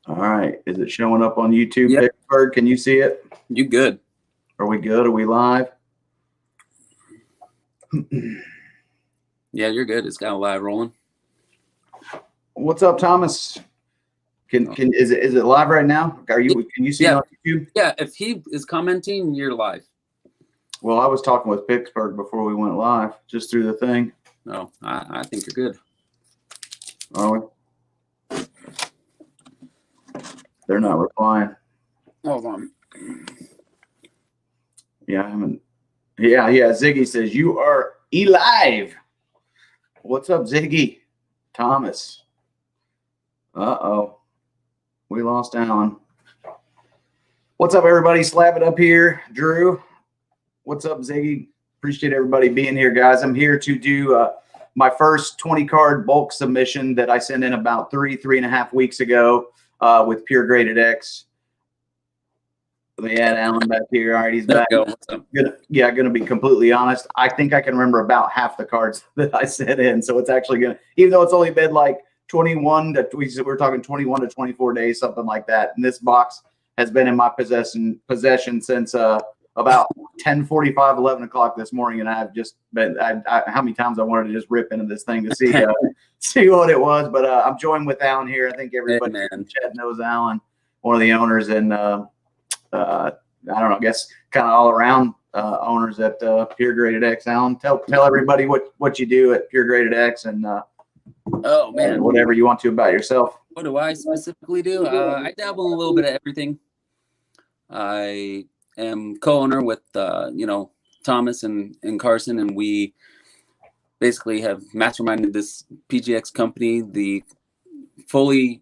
All right. Is it showing up on YouTube, Yep. Pittsburgh? Can you see it? You good? Are we good? Are we live? Yeah, you're good. It's got a live rolling. What's up, Thomas? Is it live right now? Can you see it on YouTube? Yeah, if he is commenting, you're live. Well, I was talking with Pittsburgh before we went live, just through the thing. No, I think you're good. Are we? They're not replying. Hold on. Yeah, I haven't. Yeah. Ziggy says you are live. What's up, Ziggy? Thomas. Uh-oh. We lost Alan. What's up, everybody? Slab it up here. Drew. What's up, Ziggy? Appreciate everybody being here, guys. I'm here to do my first 20-card bulk submission that I sent in about three and a half weeks ago with Pure Graded X. We had Alan back here. All right, he's back. Gonna be completely honest. I think I can remember about half the cards that I sent in. So it's actually gonna, even though it's only been like 21 to we're talking 21 to 24 days, something like that. And this box has been in my possession since about 10:45, 11 o'clock this morning, and I've just been how many times I wanted to just rip into this thing to see see what it was. But I'm joined with Alan here. I think everybody in chat knows Alan, one of the owners, and I don't know, I guess kind of all around owners at Pure Graded X. Alan, tell everybody what you do at Pure Graded X and oh man, whatever you want to about yourself. What do I specifically do? I dabble in a little bit of everything. I am co-owner with Thomas and Carson, and we basically have masterminded this PGX company, the fully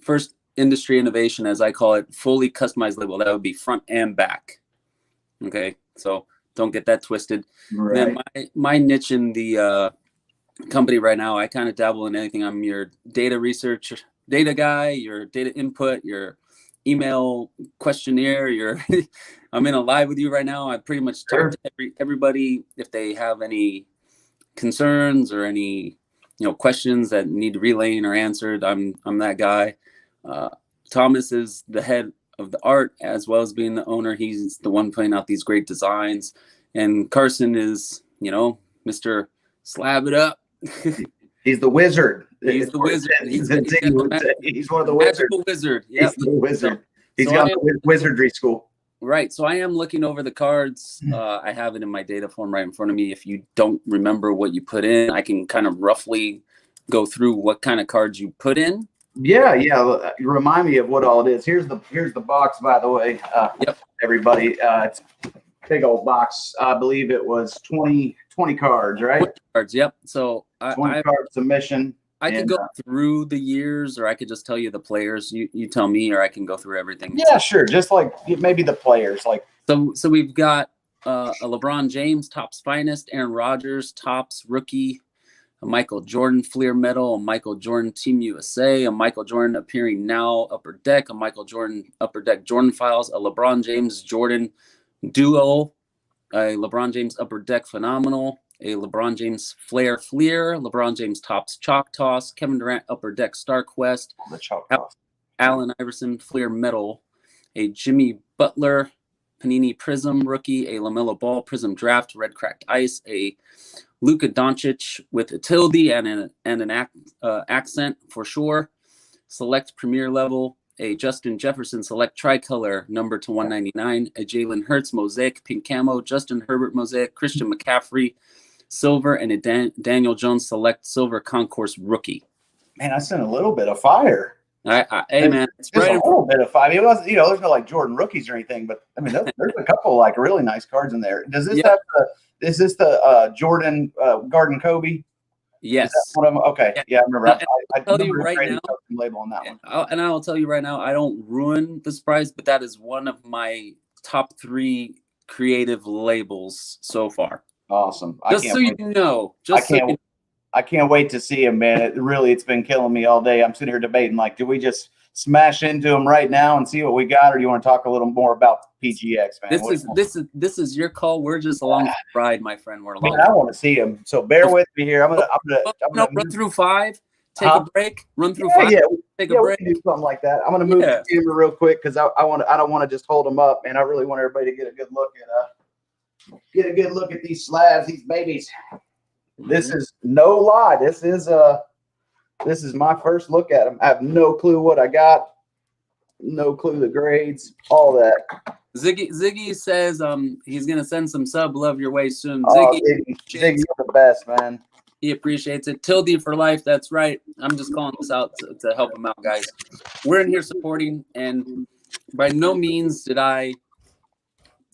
first industry innovation, as I call it, fully customized label. That would be front and back. Okay, so don't get that twisted. Right. Then my niche in the company right now, I kind of dabble in anything. I'm your data research, data guy, your data input, your email questionnaire. I'm in a live with you right now. I pretty much talk to everybody if they have any concerns or any questions that need relaying or answered. I'm that guy. Thomas is the head of the art as well as being the owner. He's the one putting out these great designs, and Carson is Mr. Slab It Up. He's the wizard. He's the wizard. He's one of the wizards. Wizard. Yep. He's the wizard. He's got the wizardry school. Right. So I am looking over the cards. I have it in my data form right in front of me. If you don't remember what you put in, I can kind of roughly go through what kind of cards you put in. Yeah. Remind me of what all it is. Here's the box, by the way. Yep. Everybody, it's a big old box. I believe it was 20 cards, right? 20 cards. Yep. So 20 card submission. I could go through the years, or I could just tell you the players. You tell me, or I can go through everything. Yeah, sure. Just like maybe the players. Like so we've got a LeBron James, Topps Finest, Aaron Rodgers, Topps Rookie, a Michael Jordan Fleer Medal, a Michael Jordan Team USA, a Michael Jordan Appearing Now Upper Deck, a Michael Jordan Upper Deck Jordan Files, a LeBron James Jordan Duo, a LeBron James Upper Deck Phenomenal, a LeBron James Fleer, LeBron James Topps Chalk Toss, Kevin Durant Upper Deck Star Quest, the Chalk Toss, Allen Iverson Fleer Medal, a Jimmy Butler Panini Prism Rookie, a LaMelo Ball Prism Draft Red Cracked Ice, a Luka Doncic with a tilde and an accent for sure, Select Premier Level, a Justin Jefferson Select Tricolor number to 199, a Jalen Hurts Mosaic Pink Camo, Justin Herbert Mosaic, Christian McCaffrey Silver, and a Daniel Jones Select Silver Concourse Rookie. Man, I sent a little bit of fire. Hey man, it's just a little bit of fire. It wasn't, there's no like Jordan rookies or anything, but I mean, there's a couple like really nice cards in there. Does this have is this the Jordan Garden Kobe? Yes. One of them? Okay. Yeah, I remember. I tell you right now, label on that one. And I will tell you right now, I don't ruin the surprise, but that is one of my top 3 creative labels so far. Awesome. I can't wait to see him, man. It's been killing me all day. I'm sitting here debating, like, do we just smash into him right now and see what we got, or do you want to talk a little more about PGX, man? This is your call. We're just along for the ride, my friend. We're along. Man, I want to see him, so bear with me here. I'm gonna run through 5. take a break, run through Yeah, 5, yeah, take yeah. a We break. can do something like that. I'm gonna move the camera real quick because I don't want to just hold them up, man. I really want everybody to get a good look at these slabs, these babies. This is no lie. This is my first look at them. I have no clue what I got. No clue the grades, all that. Ziggy says he's gonna send some sub love your way soon. Oh, Ziggy, you're the best, man. he appreciates it. Tilde for life. That's right. I'm just calling this out to help him out, guys. We're in here supporting, and by no means did I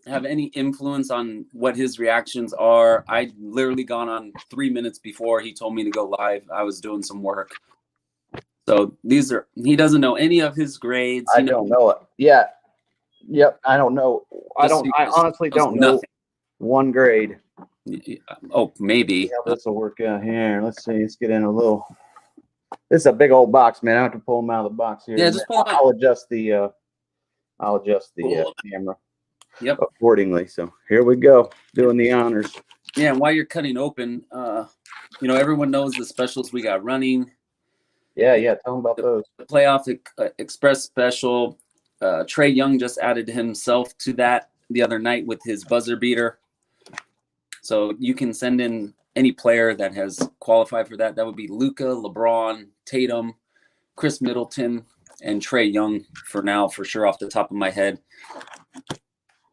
have any influence on what his reactions are. I literally gone on 3 minutes before he told me to go live. I was doing some work. So he doesn't know any of his grades. I don't know it. Yeah. Yep. I don't know. I honestly don't know one grade. Oh, maybe. Yeah, this will work out here. Let's see. Let's get in a little. This is a big old box, man. I have to pull them out of the box here. Yeah, just pull them out. I'll adjust the camera. Yep. Accordingly. So here we go, doing the honors. Yeah, and while you're cutting open, everyone knows the specials we got running. Yeah. Tell them about those. The playoff express special. Trae Young just added himself to that the other night with his buzzer beater. So you can send in any player that has qualified for that. That would be Luka, LeBron, Tatum, Chris Middleton, and Trae Young for now, for sure, off the top of my head.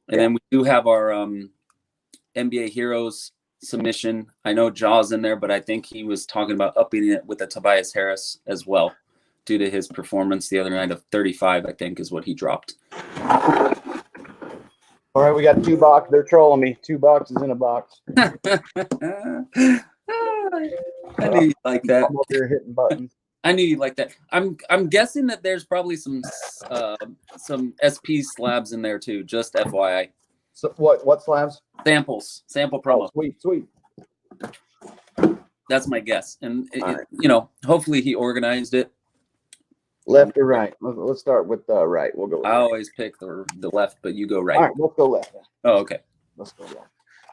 And then we do have our NBA Heroes submission. I know Jaw's in there, but I think he was talking about upping it with a Tobias Harris as well, due to his performance the other night of 35, I think, is what he dropped. All right, we got 2 boxes. They're trolling me. 2 boxes in a box. I knew you'd like that. I'm over here hitting buttons. I knew you'd like that. I'm guessing that there's probably some SP slabs in there too. Just FYI. So what slabs? Sample promo. Oh, sweet. That's my guess, and right. Hopefully he organized it. Left or right? Let's start with right. We'll go. I always pick the left, but you go right. All right, let's go left. Oh, okay. Let's go left.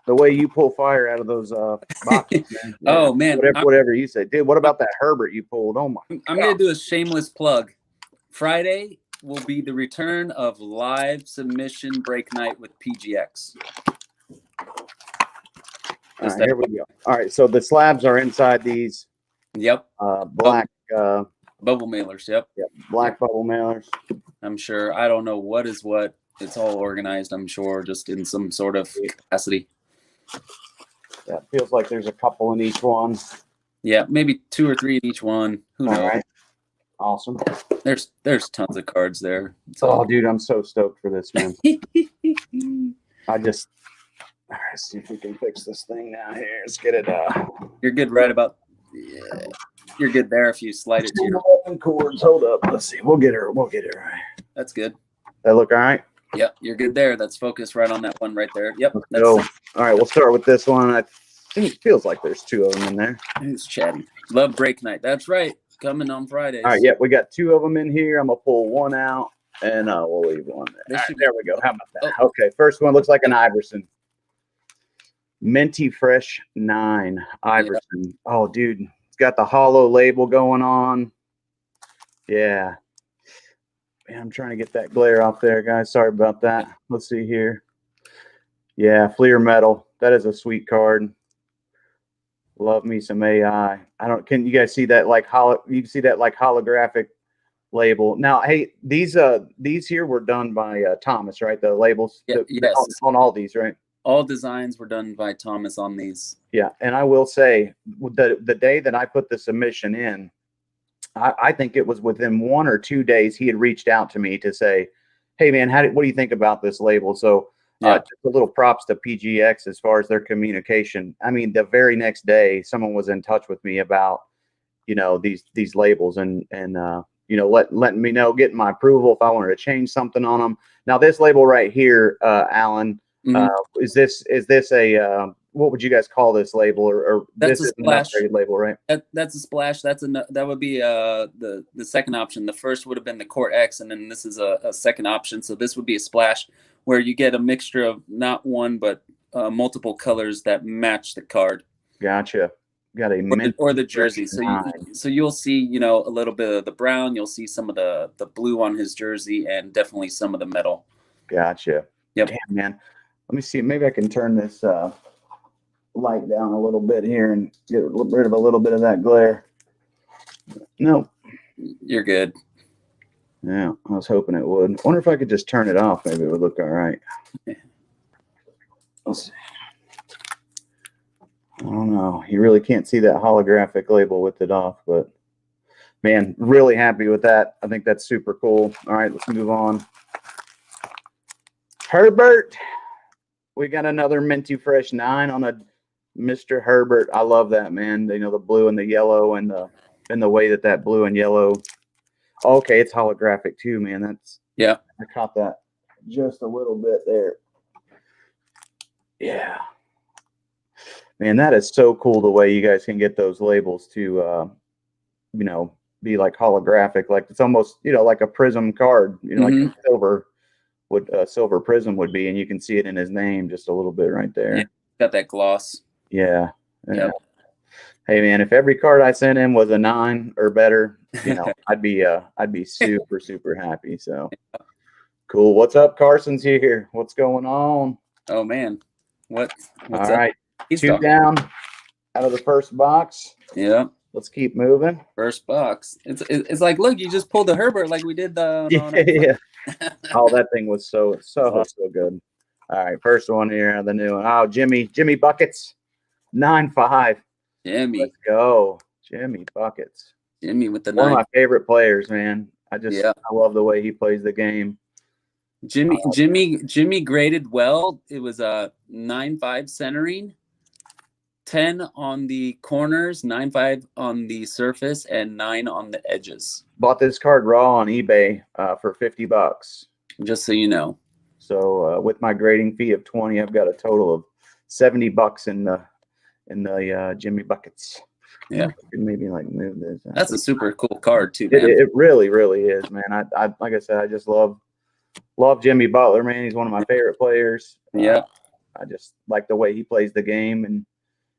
The way you pull fire out of those boxes, man. Yeah. Oh man, whatever you say, dude. What about that Herbert you pulled? Oh my! I'm gonna do a shameless plug. Friday will be the return of live submission break night with PGX. All right, here we go. All right, so the slabs are inside these. Yep. Black. Bubble mailers. Yep. Black bubble mailers. I'm sure. I don't know what is what. It's all organized, I'm sure, just in some sort of capacity. Yeah, feels like there's a couple in each one. Yeah, maybe 2 or 3 in each one. Who knows? All right. Awesome. There's tons of cards there. Dude, I'm so stoked for this, man. All right, let's see if we can fix this thing now here. Let's get it. You're good right about. Yeah, you're good there if you slide it to your cords. Hold up. Let's see. We'll get her right. That's good. That look all right? Yep, you're good there. That's focused right on that one right there. Yep. All right, we'll start with this one. I think it feels like there's 2 of them in there. Who's chatting? Love break night. That's right. Coming on Fridays. All right, yeah, we got 2 of them in here. I'm gonna pull one out and we'll leave one there. All right, there we go. How about that? Oh. Okay, first one looks like an Iverson. Minty Fresh 9 Iverson. Yeah. Oh, dude, it's got the hollow label going on. Yeah. Man, I'm trying to get that glare off there, guys. Sorry about that. Let's see here. Yeah, Fleer Metal. That is a sweet card. Love me some AI. Can you guys see that you see that holographic label? Now, hey, these here were done by Thomas, right? The labels. Yeah, yes. On all these, right? All designs were done by Thomas on these. Yeah, and I will say the day that I put the submission in, I think it was within 1 or 2 days he had reached out to me to say, "Hey man, what do you think about this label?" So just a little props to PGX as far as their communication. I mean, the very next day, someone was in touch with me about these labels and letting me know, getting my approval if I wanted to change something on them. Now this label right here, Alan, is this a what would you guys call this label, or that's this a splash label, right? That's a splash. That would be the second option. The first would have been the Court X, and then this is a second option. So this would be a splash where you get a mixture of not one but multiple colors that match the card. Gotcha. got a mint or the jersey. So you'll see, you know, a little bit of the brown. You'll see some of the blue on his jersey, and definitely some of the metal. Gotcha. Yep. Damn, man. Let me see. Maybe I can turn this light down a little bit here and get rid of a little bit of that glare. No. You're good. Yeah, I was hoping it would. I wonder if I could just turn it off. Maybe it would look all right. Let's see. I don't know. You really can't see that holographic label with it off, but man, really happy with that. I think that's super cool. All right, let's move on. Herbert. We got another minty fresh 9 on a Mr. Herbert. I love that, man. You know, the blue and the yellow and the way that blue and yellow. Okay, it's holographic too, man. That's yeah. I caught that just a little bit there. Yeah. Man, that is so cool the way you guys can get those labels to you know, be like holographic. Like it's almost, you know, like a prism card, you know, like a silver prism would be, and you can see it in his name just a little bit right there. Yeah, got that gloss. Yeah. Yep. Hey man, if every card I sent him was a 9 or better, you know, I'd be super, super happy. So cool. What's up? Carson's here. What's going on? Oh man. What's all up? Right. He's 2 down out of the first box. Yeah. Let's keep moving. First box. It's like, look, you just pulled the Herbert like we did the yeah. Oh, that thing was so good. All right, first one here, the new one. Oh, Jimmy Buckets, 9-5. Jimmy, let's go, Jimmy Buckets. Jimmy with the 9. One of my favorite players, man. I love the way he plays the game. Jimmy graded well. It was a 9-5 centering, 10 on the corners, 9-5 on the surface, and 9 on the edges. Bought this card raw on eBay for $50. Just so you know. So with my grading fee of 20, I've got a total of $70 in the Jimmy Buckets. Yeah, maybe like move this. That's a super cool card too, man. It really, really is, man. I like I said, I just love Jimmy Butler, man. He's one of my favorite players. Yeah, I just like the way he plays the game, and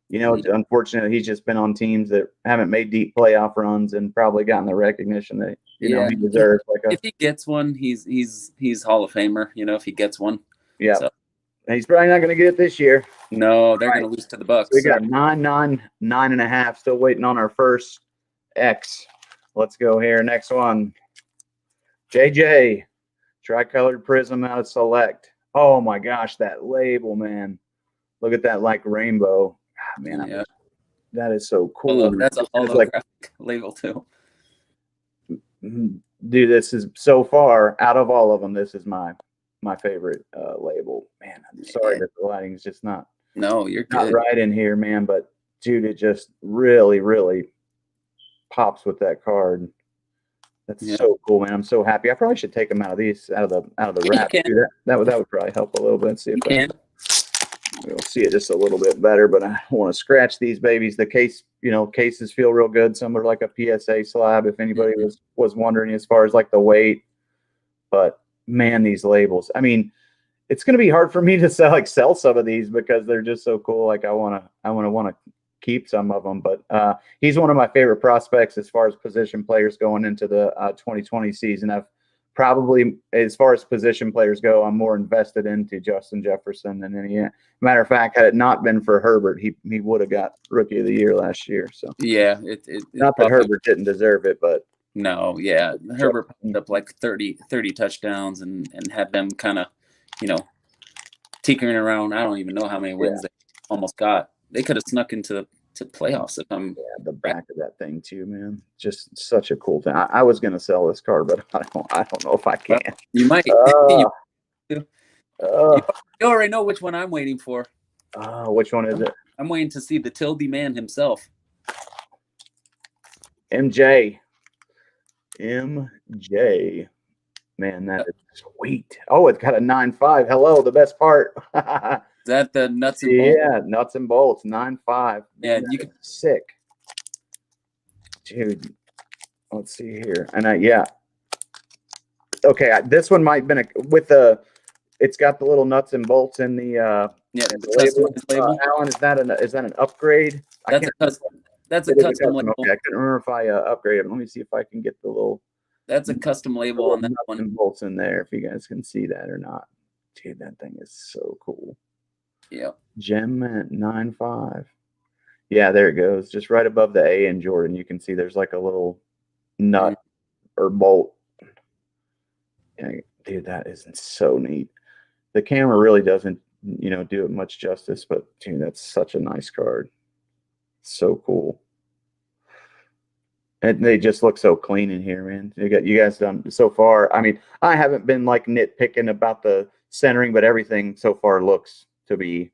you know, unfortunately, he's just been on teams that haven't made deep playoff runs and probably gotten the recognition that you know he deserves. Like if he gets one, he's Hall of Famer. You know, if he gets one, yeah. So. And he's probably not going to get it this year. No, they're going to lose to the Bucks. So we got 9, 9, 9.5. Still waiting on our first X. Let's go here. Next one. JJ, tricolored prism out of Select. Oh my gosh, that label, man! Look at that, like rainbow. Ah, man, yeah. That is so cool. That's a holographic label too. Dude, this is so far out of all of them. This is my favorite label. Man, I'm sorry that the lighting's just not. No, you're not good. Right in here, man. But dude, it just really, really pops with that card. That's so cool, man. I'm so happy. I probably should take them out of the wrap. That would probably help a little bit. See if we'll see it just a little bit better. But I want to scratch these babies. The case, you know, cases feel real good. Some are like a PSA slab. If anybody was wondering as far as like the weight, but man, these labels. I mean, it's going to be hard for me to sell some of these because they're just so cool. Like I want to keep some of them, but he's one of my favorite prospects as far as position players going into the 2020 season. I've probably, as far as position players go, I'm more invested into Justin Jefferson than any. Matter of fact, had it not been for Herbert, he would have got Rookie of the Year last year. So yeah, not that Herbert didn't deserve it, but no, yeah, Herbert put up like 30 touchdowns and had them kind of, you know, tinkering around. I don't even know how many wins they almost got. They could have snuck into playoffs if I'm. Yeah, the back of that thing too, man. Just such a cool thing. I was gonna sell this card, but I don't know if I can. Well, you might. You already know which one I'm waiting for. Which one is it? I'm waiting to see the Tildy man himself. MJ. Man, that is sweet. Oh, it's got a 9.5. Hello, the best part. Is that the nuts and bolts? Yeah, nuts and bolts, 9.5. Yeah, you can. Sick. Dude, let's see here. And okay, this one might have been it's got the little nuts and bolts in the the label. Alan, is that an upgrade? That's a custom. That's a It is a custom custom. label. Okay, I couldn't remember if I upgraded. Let me see if I can get the little. That's a custom label on that nuts one. and bolts in there. If you guys can see that or not, dude, that thing is so cool. Yeah. Gem 9.5. Yeah, there it goes. Just right above the A in Jordan, you can see there's like a little nut or bolt. Yeah, dude, that is so neat. The camera really doesn't, do it much justice, but dude, that's such a nice card. So cool. And they just look so clean in here, man. You guys done so far. I mean, I haven't been like nitpicking about the centering, but everything so far looks to be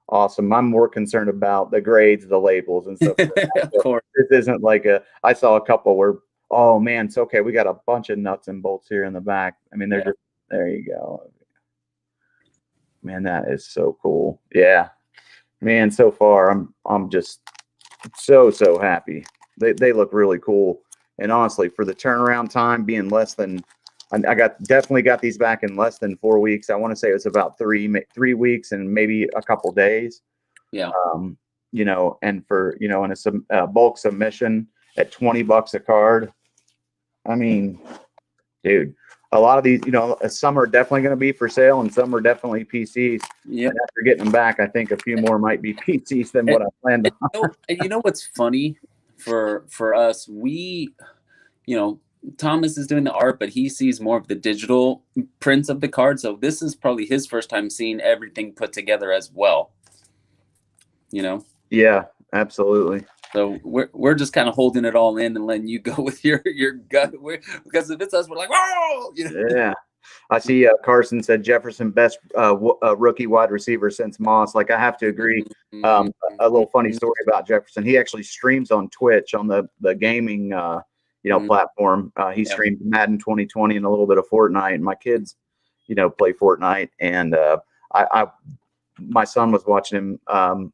awesome. I'm more concerned about the grades, the labels, and stuff. Of course. This isn't like I saw a couple where, oh man, it's okay. We got a bunch of nuts and bolts here in the back. I mean, they're just, there you go. Man, that is so cool. Yeah, man. So far, I'm just so happy. They look really cool. And honestly, for the turnaround time being less than, I definitely got these back in less than 4 weeks. I want to say it was about 3 weeks and maybe a couple days. Yeah. And for, in a bulk submission at $20 a card. I mean, dude, a lot of these, some are definitely going to be for sale and some are definitely PCs. Yeah. And after getting them back, I think a few more might be PCs than what I planned on. You know what's funny for us? Thomas is doing the art, but he sees more of the digital prints of the card. So this is probably his first time seeing everything put together as well. Yeah, absolutely. So we're just kind of holding it all in and letting you go with your gut. Because if it's us, we're like, whoa! Yeah. I see Carson said Jefferson best rookie wide receiver since Moss. Like, I have to agree. A little funny story about Jefferson. He actually streams on Twitch on the gaming platform. He streamed Madden 2020 and a little bit of Fortnite. And my kids, play Fortnite. And my son was watching him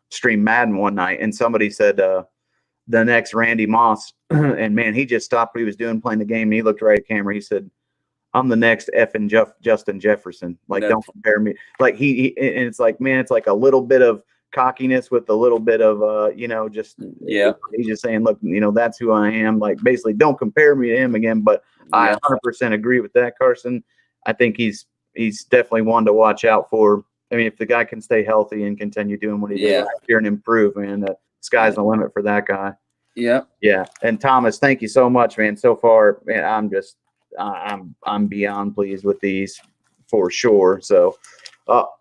stream Madden one night, and somebody said the next Randy Moss, and man, he just stopped what he was doing playing the game, and he looked right at camera. He said, "I'm the next effing Justin Jefferson. Like, don't compare me." Like he and it's like, man, it's like a little bit of cockiness with a little bit of just He's just saying, look, that's who I am. Like, basically, don't compare me to him again. But I 100% agree with that, Carson. I think he's definitely one to watch out for. I mean, if the guy can stay healthy and continue doing what he did last year and improve, man, the sky's the limit for that guy. Yeah. Yeah. And Thomas, thank you so much, man. So far, man, I'm beyond pleased with these for sure. So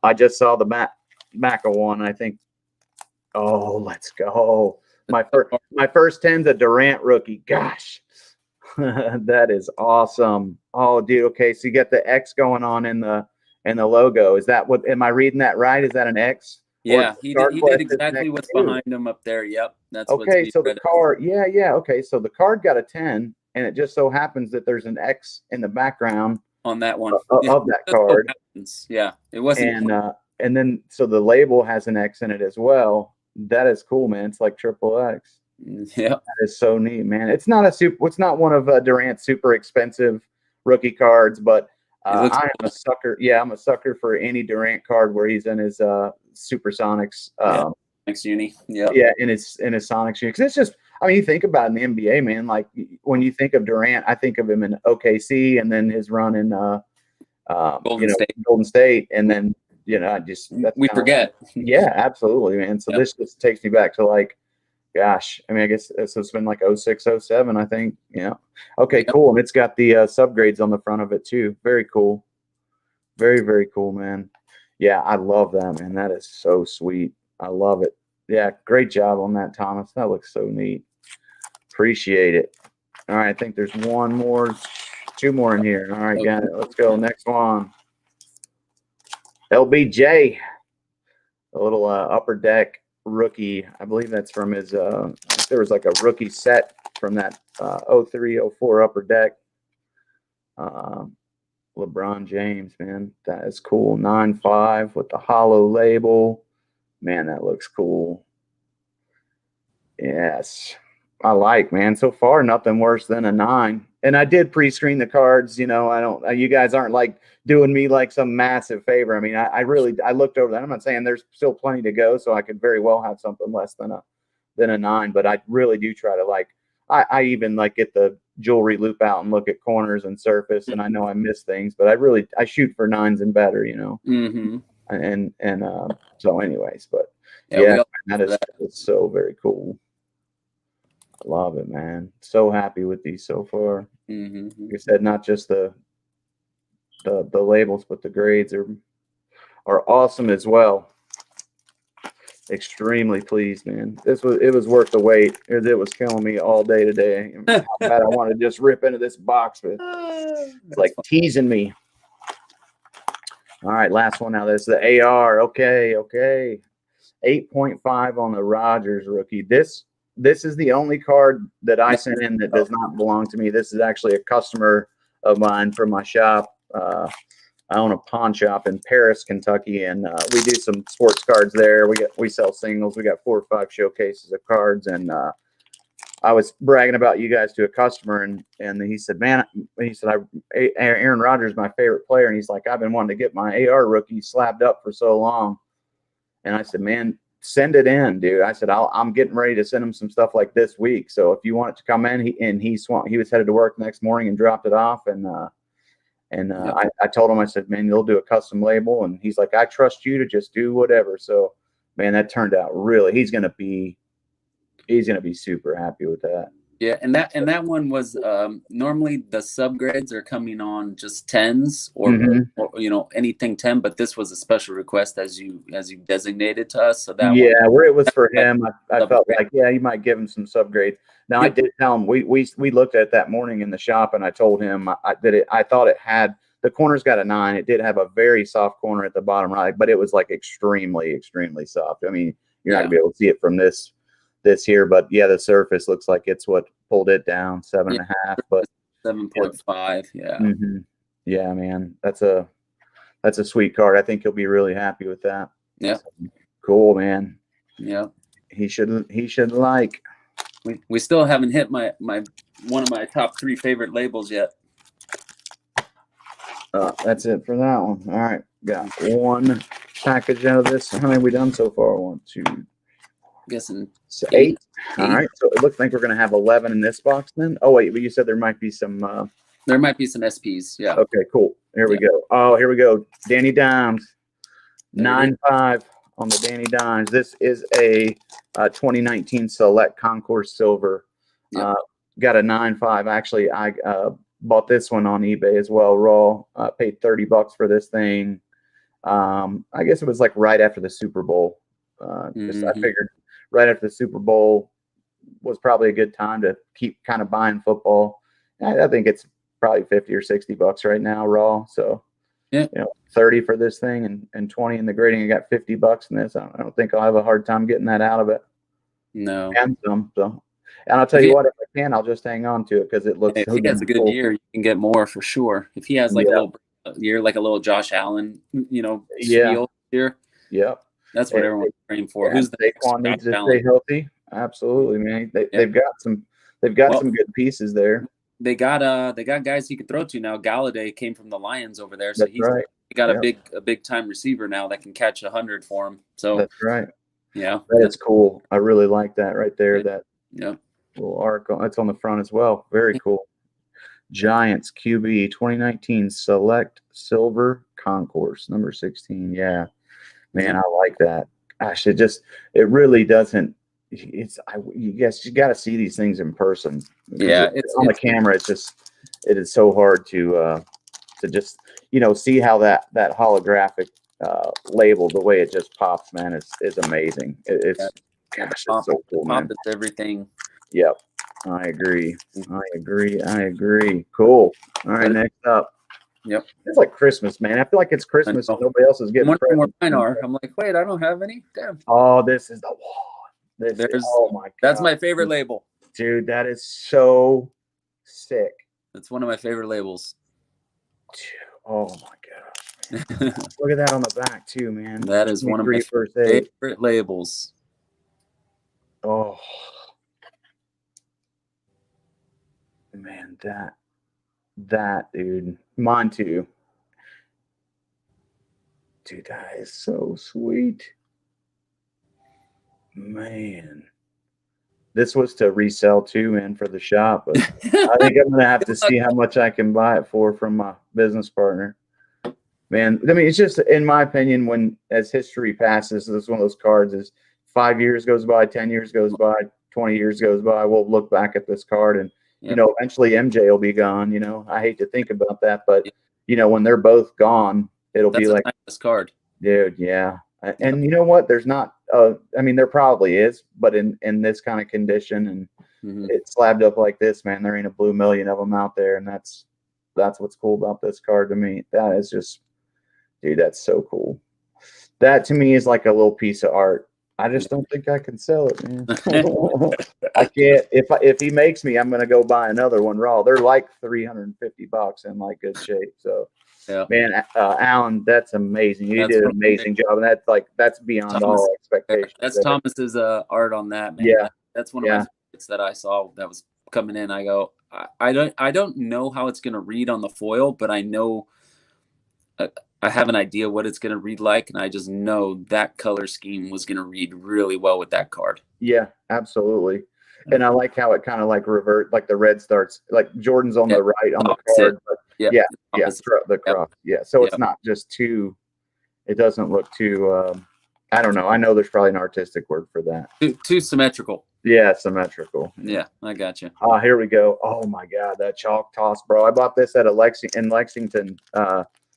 I just saw the back of one. I think, oh, let's go. My first 10's a Durant rookie. Gosh, that is awesome. Oh, dude. Okay. So you get the X going on in the logo. Is that what, am I reading that right? Is that an X? Yeah, he did exactly what's behind him up there. Yep. That's okay. So the card, yeah. Okay. So the card got a 10, and it just so happens that there's an X in the background on that one of that card. Yeah, it wasn't. And then so the label has an X in it as well. That is cool, man. It's like triple X. Yeah, that is so neat, man. It's not one of Durant's super expensive rookie cards, but I am a sucker. Yeah, I'm a sucker for any Durant card where he's in his Supersonics. Next uni. Yeah. Yeah, in his Sonics uni. Because it's just, I mean, you think about it in the NBA, man. Like, when you think of Durant, I think of him in OKC, and then his run in Golden State, and then we forget. Yeah, absolutely, man. So this just takes me back to, like, gosh, I mean, I guess it's been like 06, 07, I think. Yeah. Okay, cool. And it's got the subgrades on the front of it too. Very cool. Very, very cool, man. Yeah, I love that, man. That is so sweet. I love it. Yeah, great job on that, Thomas. That looks so neat. Appreciate it. All right, I think there's two more in here. All right, got it. Let's go. Next one. LBJ, a little upper deck rookie. I believe that's from his there was like a rookie set from that 03-04 upper deck. LeBron James, man, that is cool. 9.5 with the hollow label. Man, that looks cool. Yes, I like, man. So far, nothing worse than a 9. And I did pre-screen the cards. You guys aren't like doing me like some massive favor. I mean, I looked over that. I'm not saying there's still plenty to go, so I could very well have something less than than a 9, but I really do try to like. I even like get the jewelry loop out and look at corners and surface, and I know I miss things, but I shoot for 9s and better, you know. Mm-hmm. And so, anyways, but Yeah, we all that is so very cool. I love it, man. So happy with these so far. Mm-hmm. Like I said, not just the labels, but the grades are awesome as well. Extremely pleased, man. It was worth the wait. It was killing me all day today. How bad I want to just rip into this box, but it's like teasing me. All right, last one now. This is the AR. Okay. 8.5 on the Rogers rookie. This is the only card that I sent in that does not belong to me. This is actually a customer of mine from my shop. I own a pawn shop in Paris, Kentucky, and we do some sports cards there. We sell singles. We got 4 or 5 showcases of cards, and I was bragging about you guys to a customer, and he said, "Man," he said, Aaron Rodgers is my favorite player," and he's like, "I've been wanting to get my AR rookie slabbed up for so long," and I said, "Man, send it in, dude." I said, "I'm getting ready to send him some stuff like this week, so if you want it to come in," he was headed to work the next morning and dropped it off, and I told him, I said, "Man, you'll do a custom label," and he's like, "I trust you to just do whatever." So, man, that turned out really. He's gonna be super happy with that. Yeah, and that one was normally the subgrades are coming on just 10s or anything 10, but this was a special request as you designated to us. So that where it was for him, I felt like you might give him some subgrades. Now I did tell him we looked at it that morning in the shop, and I told him I thought it had the corner's got a 9. It did have a very soft corner at the bottom right, but it was like extremely soft. I mean, you're not gonna be able to see it from this here, but the surface looks like it's what pulled it down 7.5, but 7.5. Yeah, man, that's a sweet card. I think he'll be really happy with that. Yeah, cool, man. Yeah, he should like. We still haven't hit my one of my top 3 favorite labels yet. That's it for that one. All right, got one package out of this. How many have we done so far? 1, 2. Guessing 8. All right, so it looks like we're gonna have 11 in this box then. Oh wait, but you said there might be some. There might be some SPs. Yeah. Okay, cool. Here we go. Oh, here we go. Danny Dimes, 9.5 on the Danny Dimes. This is a 2019 Select Concourse Silver. Got a 9.5. Actually, I bought this one on eBay as well. Raw. Paid $30 for this thing. I guess it was like right after the Super Bowl. I figured right after the Super Bowl was probably a good time to keep kind of buying football. I think it's probably $50 or $60 right now raw. So 30 for this thing and 20 in the grading. I got $50 in this. I don't think I'll have a hard time getting that out of it. No. And some. So, and I'll tell you what, if I can, I'll just hang on to it because it looks. If he has a good year, you can get more for sure. If he has like a little year, like a little Josh Allen, year. Yep. That's what everyone's praying for. Yeah, who's the Saquon needs to stay healthy? Absolutely, man. They've got some good pieces there. They got guys he could throw to now. Galladay came from the Lions over there, so he got a big time receiver now that can catch 100 for him. So that's right. Yeah, that's cool. I really like that right there. That little arc that's on the front as well. Very cool. Giants QB 2019 Select Silver Concourse number 16. Yeah. Man, I like that. Gosh, it really doesn't. You got to see these things in person. Yeah, it's on the camera. It is so hard to just see how that holographic label, the way it just pops, man, is amazing. It's so cool, man. It's everything. Yep, I agree. Cool. All right, next up. Yep. It's like Christmas, man. I feel like it's Christmas and nobody else is getting presents. More mine are. I'm like, wait, I don't have any. Damn. Oh, this is the one. Oh my God. That's my favorite label. Dude, that is so sick. That's one of my favorite labels. Dude, oh my God. Look at that on the back too, man. That is one of my favorite labels. Oh. Man, that dude, mine too. Dude, that is so sweet, man. This was to resell too, man, for the shop. But I think I'm gonna have to see how much I can buy it for from my business partner. Man, I mean, it's just in my opinion, when as history passes, this is one of those cards is 5 years goes by, 10 years goes by, 20 years goes by, we'll look back at this card and Yep. eventually MJ will be gone. I hate to think about that, but Yep. when they're both gone, it'll be like nice card. Dude, yeah. And you know what? There's not I mean there probably is, but in this kind of condition and it's slabbed up like this, man, there ain't a blue million of them out there, and that's what's cool about this card to me. That is just, dude, that's so cool. That to me is like a little piece of art. I just don't think I can sell it, man. I can't. If he makes me, I'm gonna go buy another one raw. They're like $350 in like good shape. So yeah, man, Alan, that's amazing. You did an amazing job, and that's beyond all expectations. That's Thomas's art on that, man. Yeah, that's one of my favorites that I saw that was coming in. I go, I don't know how it's gonna read on the foil, but I know. I have an idea what it's going to read like, and I just know that color scheme was going to read really well with that card. Yeah, absolutely. And I like how it kind of like revert, like the red starts, like Jordan's on the right on the card. But the cross. Yeah, so it's not just too, it doesn't look too, I don't know. I know there's probably an artistic word for that. Too symmetrical. Yeah, symmetrical. Yeah, I got you. Here we go. Oh my God, that chalk toss, bro. I bought this at in Lexington.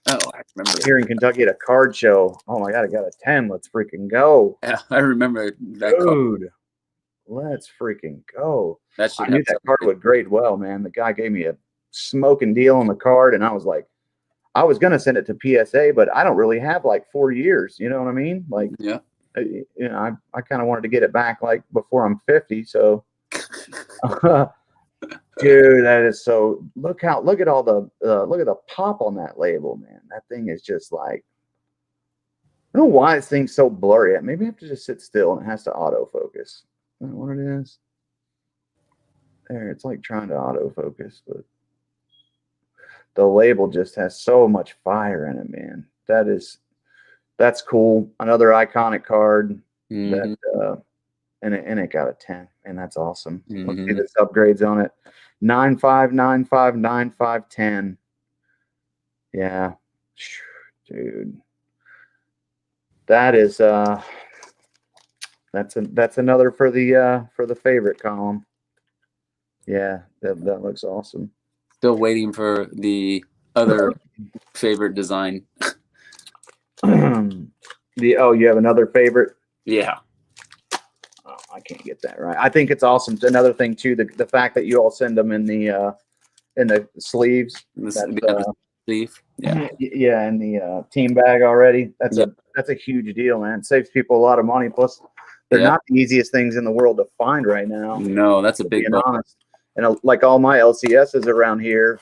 I remember here in Kentucky at a card show. Oh my God, I got a 10. Let's freaking go. Yeah, I remember that Dude, card. Let's freaking go. I knew that card would grade well, man. The guy gave me a smoking deal on the card, and I was like, I was gonna send it to PSA, but I don't really have like 4 years. You know what I mean? Like, yeah. I kind of wanted to get it back like before I'm 50. So dude, that is so. Look at all the look at the pop on that label, man. That thing is just like, I don't know why this thing's so blurry. Maybe I have to just sit still and it has to autofocus. Is that what it is? There, it's like trying to autofocus, but the label just has so much fire in it, man. That's cool. Another iconic card that and it got a 10, and that's awesome. Let's see the upgrades on it. 95959510. Yeah, dude, that is that's another for the favorite column. Yeah, that looks awesome. Still waiting for the other favorite design. You have another favorite? Yeah. Oh, I can't get that right. I think it's awesome. Another thing too, the fact that you all send them in the sleeves. Sleeve. Yeah. Yeah, in the team bag already. That's a huge deal, man. It saves people a lot of money. Plus, they're not the easiest things in the world to find right now. No, that's a big honest. And like all my LCSs around here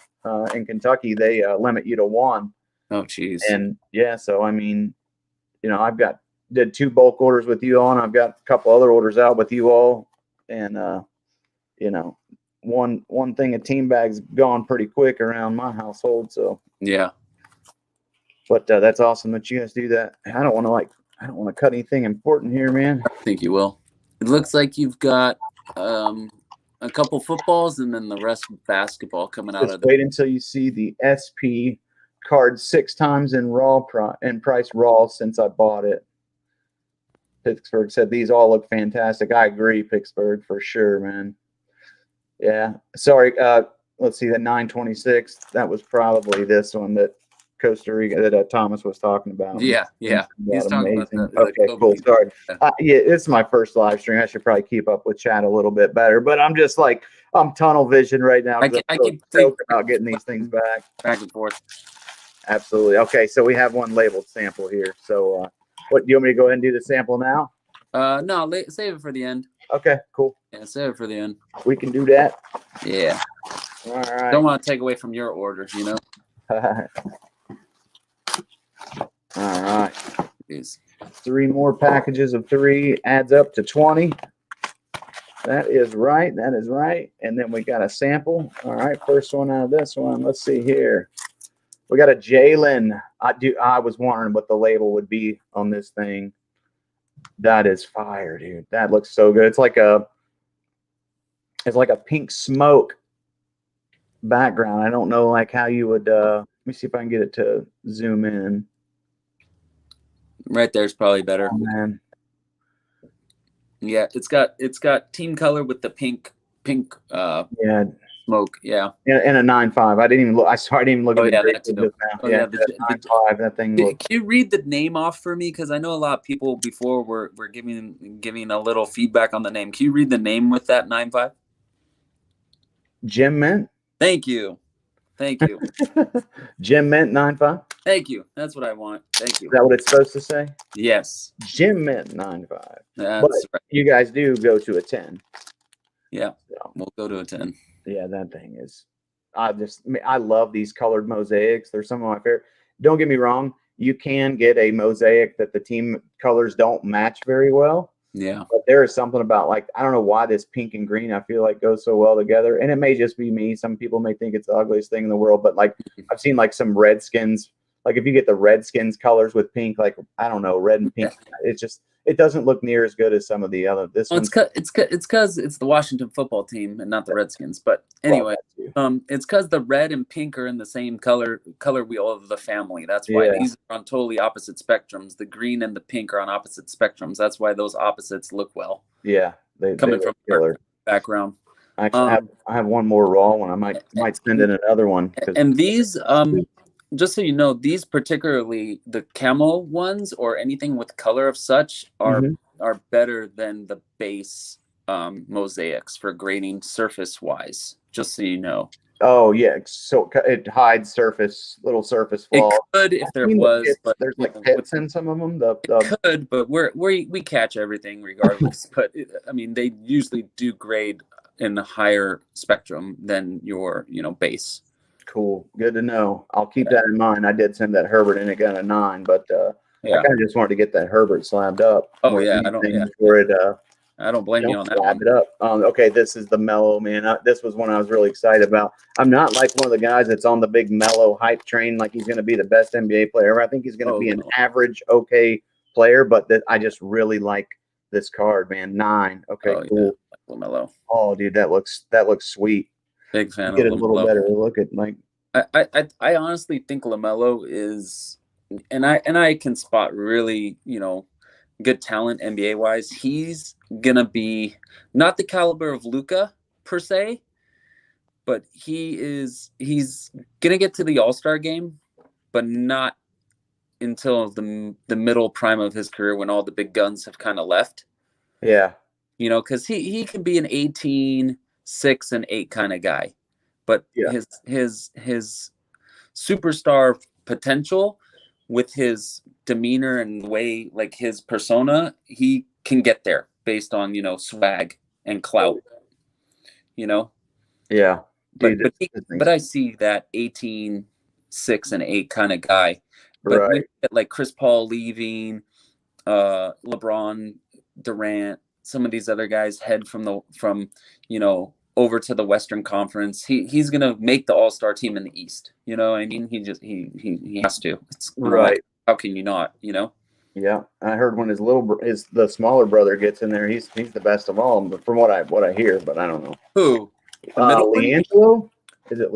in Kentucky, they limit you to one. Oh, geez. And yeah, so I mean, I've did 2 bulk orders with you all, and I've got a couple other orders out with you all, and one thing of team bags gone pretty quick around my household. So yeah, but that's awesome that you guys do that. I don't want to cut anything important here, man. I think you will. It looks like you've got a couple footballs and then the rest of basketball coming out of wait until you see the SP card 6 times in price raw since I bought it. Pittsburgh said these all look fantastic. I agree, Pittsburgh, for sure, man. Yeah. Sorry. Let's see, that 926. That was probably this one that Costa Rica that Thomas was talking about. Yeah. He's talking about okay, cool. Sorry. It's my first live stream. I should probably keep up with chat a little bit better, but I'm just like, I'm tunnel vision right now. I keep thinking about getting these things back and forth. Absolutely. Okay, so we have one labeled sample here. So what do you want me to go ahead and do the sample now? No, save it for the end. Okay, cool. Yeah, save it for the end. We can do that. Yeah. All right. Don't want to take away from your order, All right. Jeez. 3 more packages of 3 adds up to 20. That is right. That is right. And then we got a sample. All right. First one out of this one. Let's see here. We got a Jalen. I was wondering what the label would be on this thing. That is fire, dude. That looks so good. It's like a It's like a pink smoke background. I don't know like how you would. Let me see if I can get it to zoom in. Right there's probably better. Oh man. Yeah, it's got team color with the pink Yeah. smoke. Yeah. And a 9.5. I didn't even look. I didn't even look Oh at the yeah, grade that too. just now. Oh Yeah, yeah, that 9.5. That thing can looks. you read the name off for me? Because I know a lot of people before were giving a little feedback on the name. Can you read the name with that 9.5? Gem Mint. Thank you. Thank you. Gem Mint 9.5. Thank you. That's what I want. Thank you. Is that what it's supposed to say? Yes. Gem Mint 9.5. That's But right. you guys do go to a 10. Yeah. So, We'll go to a 10. yeah, that thing is. I love these colored mosaics. They're some of my favorite. Don't get me wrong. You can get a mosaic that the team colors don't match very well. Yeah. But there is something about, like, I don't know why this pink and green I feel like goes so well together. And it may just be me. Some people may think it's the ugliest thing in the world, but like I've seen like some Redskins, like if you get the Redskins colors with pink, like I don't know, red and pink, it doesn't look near as good as some of the other. This Well, one's it's because it's the Washington football team and not the Redskins. But anyway, it's because the red and pink are in the same color wheel of the family. That's why these are on totally opposite spectrums. The green and the pink are on opposite spectrums. That's why those opposites look well. Yeah, coming from killer background. Actually, I have one more raw one. I might send in another one. And these, just so you know, these particularly the camo ones or anything with color of such are better than the base mosaics for grading surface wise. Just so you know. Oh yeah, so it hides little surface flaws. It could if there was, but there's like pits in some of them. It could, but we catch everything regardless. But I mean, they usually do grade in the higher spectrum than your base. Cool, good to know. I'll keep that in mind. I did send that Herbert and it got a 9, but I kind of just wanted to get that Herbert slabbed up. Oh yeah, I don't blame you on that one. It up. Okay, this is the mellow, man. This was one I was really excited about. I'm not like one of the guys that's on the big mellow hype train, like he's going to be the best NBA player ever. I think he's going to be an average, okay player, but I just really like this card, man. 9. Okay, cool. Yeah. LaMelo. Oh, dude, that looks sweet. Big fan. Get a little better look at like. I honestly think LaMelo is, and I can spot really good talent NBA wise. He's gonna be not the caliber of Luka per se, but he's gonna get to the All-Star game, but not until the middle prime of his career when all the big guns have kind of left. Yeah. Because he can be an 18, 6, and 8 kind of guy. But his superstar potential with his demeanor and the way, like his persona, he can get there based on, swag and clout, Yeah. Dude, but I see that 18, 6, and 8 kind of guy. But when you get like Chris Paul leaving, LeBron, Durant, some of these other guys head from over to the Western Conference. He's gonna make the All-Star team in the East. You know what I mean? He has to. It's right. How can you not? Yeah, I heard when the smaller brother gets in there, he's the best of all. But from what I hear, but I don't know who. LiAngelo? Is it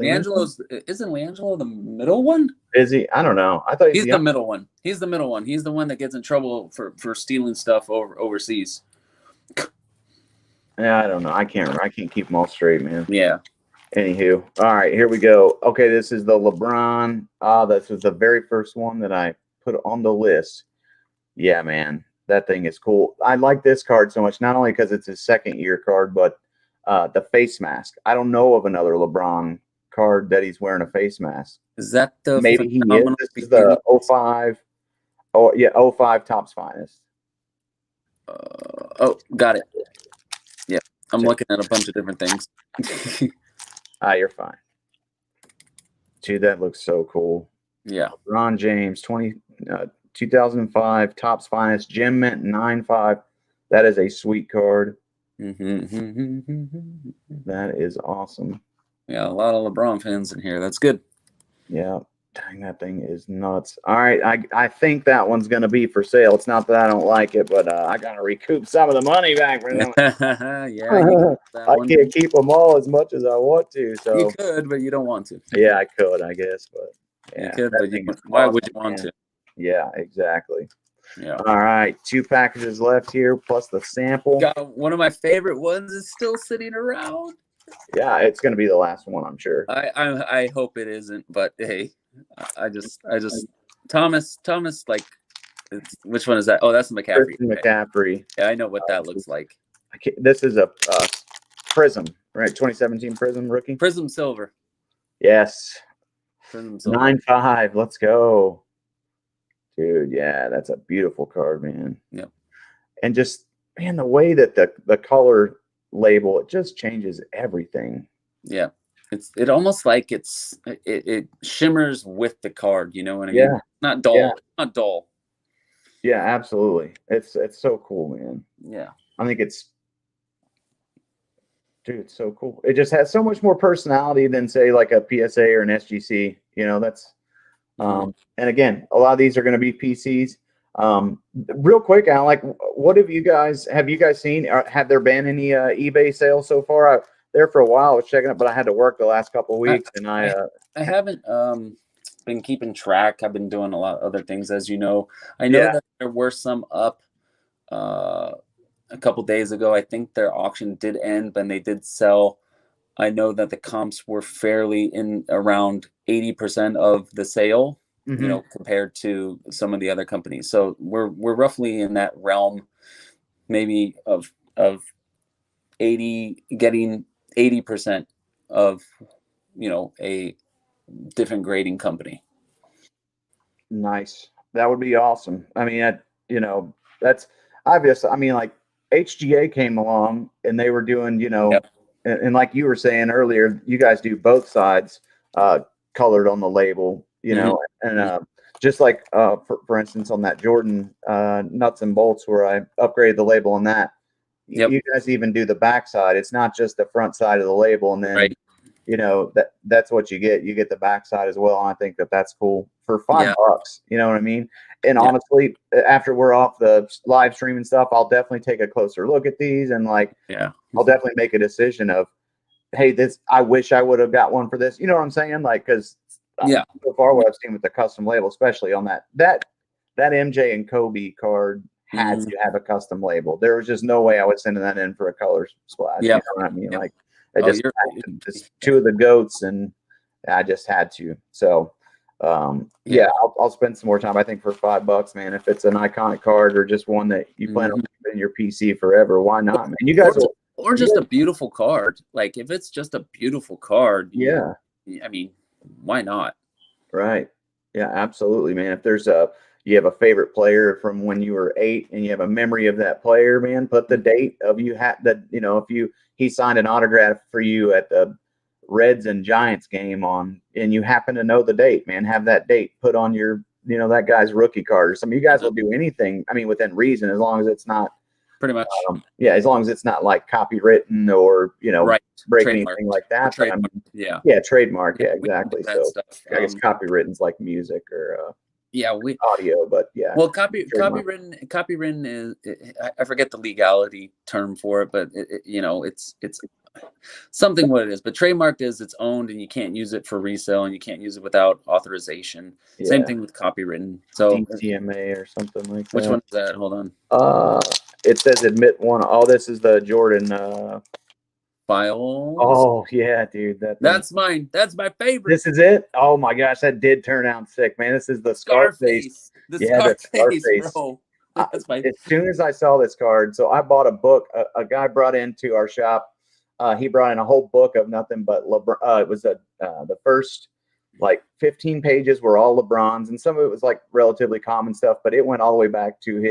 Isn't LiAngelo the middle one? Is he? I don't know. I thought he's the middle one. He's the middle one. He's the one that gets in trouble for stealing stuff overseas. Yeah, I don't know. I can't keep them all straight, man. Yeah. Anywho, all right, here we go. Okay, this is the LeBron. This was the very first one that I put on the list. Yeah, man, that thing is cool. I like this card so much, not only because it's his second year card, but the face mask. I don't know of another LeBron card that he's wearing a face mask. Is that the maybe he is? This is the 05. Oh yeah, 05 Topps Finest. Got it. Yeah, I'm looking at a bunch of different things. You're fine. Dude, that looks so cool. Yeah. Ron James, 2005 Topps Finest, Gem Mint 9.5. That is a sweet card. That is awesome. Yeah, a lot of LeBron fans in here. That's good. Yeah. Dang, that thing is nuts. All right, I think that one's gonna be for sale. It's not that I don't like it, but I gotta recoup some of the money back from them. Yeah, you can that I one. can't keep them all as much as I want to. You So could, but you don't want to. yeah, I could, I guess, but You yeah, could, that but thing is why would awesome, you want man. to? Yeah, exactly. Yeah. All right, 2 packages left here plus the sample. Got one of my favorite ones is still sitting around. Yeah, it's gonna be the last one, I'm sure. I hope it isn't, but hey, I just Thomas, like, which one is that? Oh, that's the McCaffrey. Christian Okay. McCaffrey. Yeah, I know what that looks like. This is a Prism, right? 2017 Prism rookie. Prism Silver. Yes. Prism Silver. 9.5. Let's go. Dude, yeah, that's a beautiful card, man. Yep. And just, man, the way that the color label, it just changes everything. Yeah. It almost like it shimmers with the card, you know what I mean? Yeah. Not dull. Yeah. Not dull. Yeah, absolutely. It's so cool, man. Yeah. I think it's so cool. It just has so much more personality than, say, like a PSA or an SGC. You know, that's and again, a lot of these are going to be PCs. Real quick, Alan, like, what have you guys seen? Have there been any eBay sales so far? There for a while, I was checking it, but I had to work the last couple of weeks, and I haven't been keeping track. I've been doing a lot of other things, as you know. I know that there were some up a couple days ago. I think their auction did end, but they did sell. I know that the comps were fairly in around 80% of the sale, you know, compared to some of the other companies. So we're roughly in that realm, maybe of 80, getting 80% of, you know, a different grading company. Nice. That would be awesome. I mean, you know, that's obvious. I mean, like, HGA came along and they were doing, you know, and like you were saying earlier, you guys do both sides colored on the label, you know, and just like, for instance, on that Jordan nuts and bolts where I upgraded the label on that, you guys even do the back side. It's not just the front side of the label. And then, you know, that's what you get. You get the back side as well. And I think that's cool for $5. You know what I mean? And honestly, after we're off the live stream and stuff, I'll definitely take a closer look at these and, like, I'll definitely make a decision of, hey, I wish I would have got one for this. You know what I'm saying? Like, because so far what I've seen with the custom label, especially on that MJ and Kobe card had to have a custom label. There was just no way I was sending that in for a color splash. You know what I mean? Like, I just two of the GOATs, and I just had to. So I'll spend some more time. I think for $5, man, if it's an iconic card or just one that you plan on keeping in your PC forever, why not, man? You guys or just a beautiful card. Like, if it's just a beautiful card, I mean, why not? Right. Yeah, absolutely, man. If there's you have a favorite player from when you were 8 and you have a memory of that player, man, put the date of you had that, you know, if he signed an autograph for you at the Reds and Giants game on, and you happen to know the date, man, have that date put on your, you know, that guy's rookie card or something. You guys will do anything, I mean, within reason, as long as it's not pretty much as long as it's not like copywritten or, you know, break anything like that. Trademark. Trademark. Yeah, exactly. So stuff. I guess copywritten's like music or audio, but well, copywritten is, I forget the legality term for it, but you know, it's something what it is. But trademarked is it's owned, and you can't use it for resale, and you can't use it without authorization. Same thing with copywritten. So DTMA or something like that. Which one is that? Hold on. It says admit one. Oh, this is the Jordan files. Oh yeah, dude. That's mine. That's my favorite. This is it. Oh my gosh, that did turn out sick, man. This is the Scarface. The Scarface, bro. That's as soon as I saw this card, so I bought a book. A guy brought into our shop. He brought in a whole book of nothing but LeBron. It was the first like 15 pages were all LeBrons, and some of it was like relatively common stuff, but it went all the way back to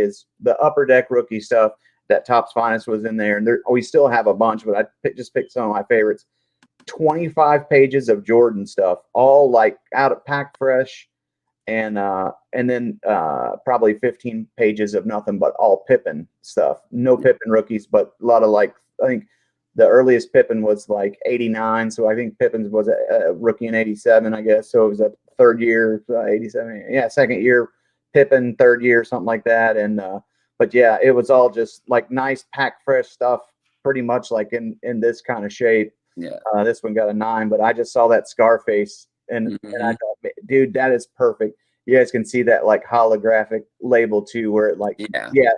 the Upper Deck rookie stuff. That Topps Finest was in there, and we still have a bunch, but I just picked some of my favorites. 25 pages of Jordan stuff, all like out of pack fresh, and then probably 15 pages of nothing but all Pippen stuff. No Pippen rookies, but a lot of, like, I think the earliest Pippen was like 89, so I think Pippen's was a rookie in 87, I guess. So it was a third year, 87. Yeah, second year, Pippen, third year, something like that. And but yeah, it was all just like nice, pack fresh stuff, pretty much like in this kind of shape. Yeah. This one got a 9, but I just saw that Scarface and I thought, dude, that is perfect. You guys can see that like holographic label too, where it like, yeah,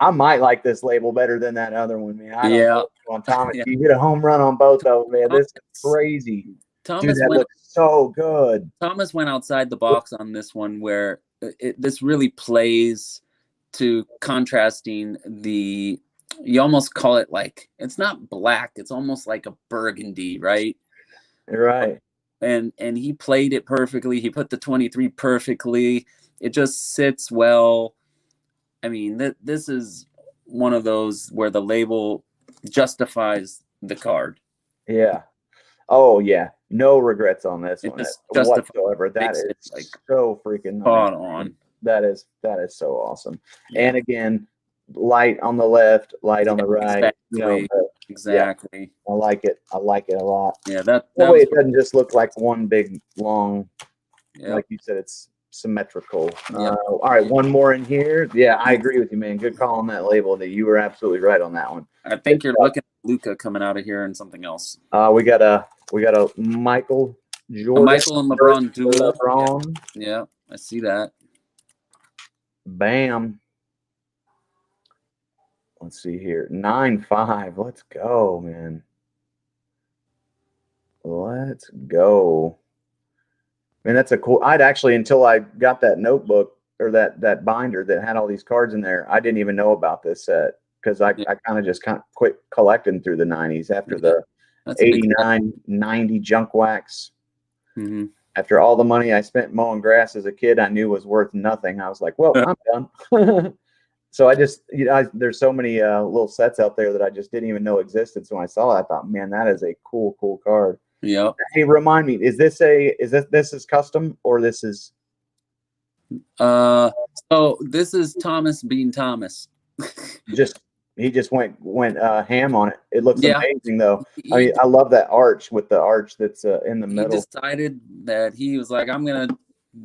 I might like this label better than that other one, man. I don't know. On Thomas, you hit a home run on both of them, man. This is crazy. Dude, that looks so good. Thomas went outside the box on this one, where this really plays to contrasting the. You almost call it like, it's not black, it's almost like a burgundy, right? Right. And he played it perfectly. He put the 23 perfectly. It just sits well. I mean, this is one of those where the label justifies the card. Yeah. Oh yeah. No regrets on this one whatsoever. That is like so freaking nice. Spot on. That is so awesome. Yeah. And again, light on the left, light on the right. Exactly. Yeah, I like it. I like it a lot. Yeah, that way it doesn't just look like one big long. Like you said, it's symmetrical. All right, one more in here. Yeah, I agree with you, man. Good call on that label. That you were absolutely right on that one. I think you're looking at Luka coming out of here and something else. We got a Michael Jordan, Michael and LeBron duel. LeBron. Yeah, I see that. Bam. Let's see here. 9-5. Let's go, man. Let's go. Man, that's a cool. I'd actually, until I got that notebook or that binder that had all these cards in there, I didn't even know about this set because I kind of just quit collecting through the 90s after the 89, 90 junk wax. Mm-hmm. After all the money I spent mowing grass as a kid, I knew was worth nothing. I was like, well, I'm done. So I just, there's so many little sets out there that I just didn't even know existed. So when I saw it, I thought, man, that is a cool card. Yeah. Hey, remind me, is this custom or this is? So this is Thomas being Thomas. He just went ham on it. It looks amazing though. I mean, I love that arch with the arch that's in the middle. He decided that he was like, I'm gonna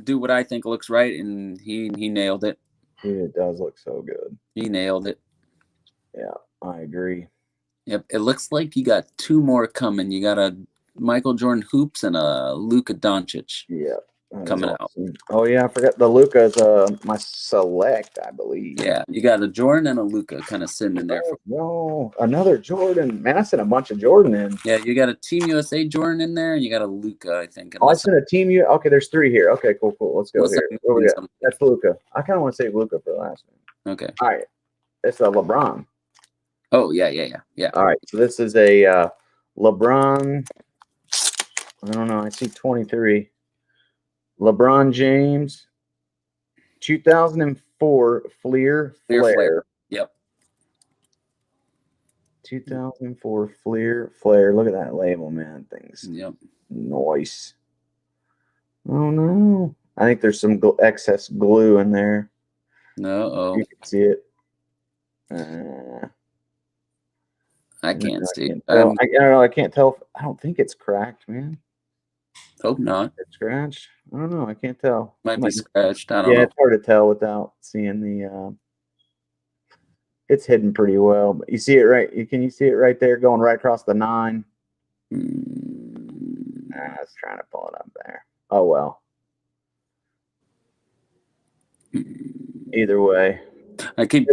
do what I think looks right, and he nailed it. It does look so good. He nailed it. Yeah, I agree. Yep, it looks like you got 2 more coming. You got a Michael Jordan hoops and a Luka Doncic. Yeah, coming out. Oh yeah, I forgot the Luka's my select, I believe. Yeah, you got a Jordan and a Luka kind of sitting in there. No, another Jordan. Man, I sent a bunch of Jordan in. Yeah, you got a Team USA Jordan in there, and you got a Luka, I think. I sent a Team U. Okay, there's 3 here. Okay, cool. Let's go here. What we got? That's Luka. I kind of want to save Luka for the last one. Okay. All right, it's a LeBron. Oh yeah. All right, so this is a LeBron. I don't know. I see 23. LeBron James, 2004 Fleer Flare. Yep. 2004 Fleer. Look at that label, man. Things. Yep. Nice. Oh no. I think there's some excess glue in there. No. You can see it. I can't see. I don't know. I can't tell. I don't think it's cracked, man. Hope not. It's scratched. I don't know. I can't tell. Might be scratched. I don't know. Yeah, it's hard to tell without seeing the. It's hidden pretty well, but you see it right. Can you see it right there, going right across the 9? I was trying to pull it up there. Oh well. Either way, I keep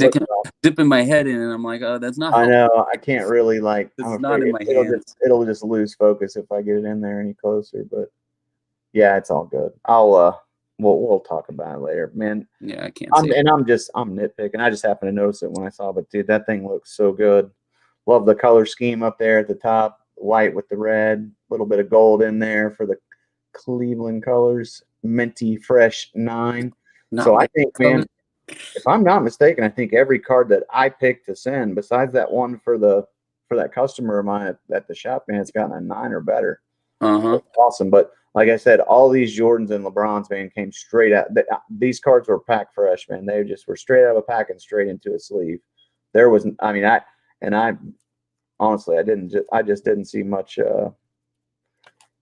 dipping my head in, and I'm like, oh, that's not. I know. I can't really like. It's not in my hands. It'll just lose focus if I get it in there any closer. But yeah, it's all good. I'll we'll talk about it later, man. Yeah, I can't. I'm nitpicking. I just happened to notice it when I saw it. But dude, that thing looks so good. Love the color scheme up there at the top, white with the red, a little bit of gold in there for the Cleveland colors. Minty fresh 9. So I think, man, if I'm not mistaken, I think every card that I picked to send, besides that one for that customer of mine at the shop, man, it's gotten a 9 or better. Awesome. But like I said, all these Jordans and LeBrons, man, came straight out. These cards were packed fresh, man. They just were straight out of a pack and straight into a sleeve. There was, I mean, I honestly, I just didn't see much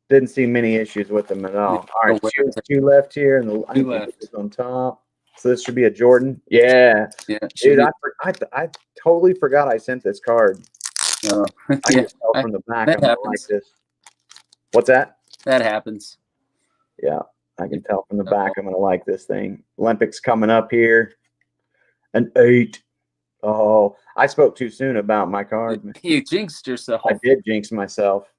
Didn't see many issues with them at all. All right, two left here, and I think it's on top. So this should be a Jordan. Yeah, yeah, dude. I totally forgot I sent this card. I can tell from the back. I'm gonna like this. What's that? That happens. Yeah, I can tell from the back. I'm gonna like this thing. Olympics coming up here. An 8. Oh, I spoke too soon about my card. You jinxed yourself. I did jinx myself.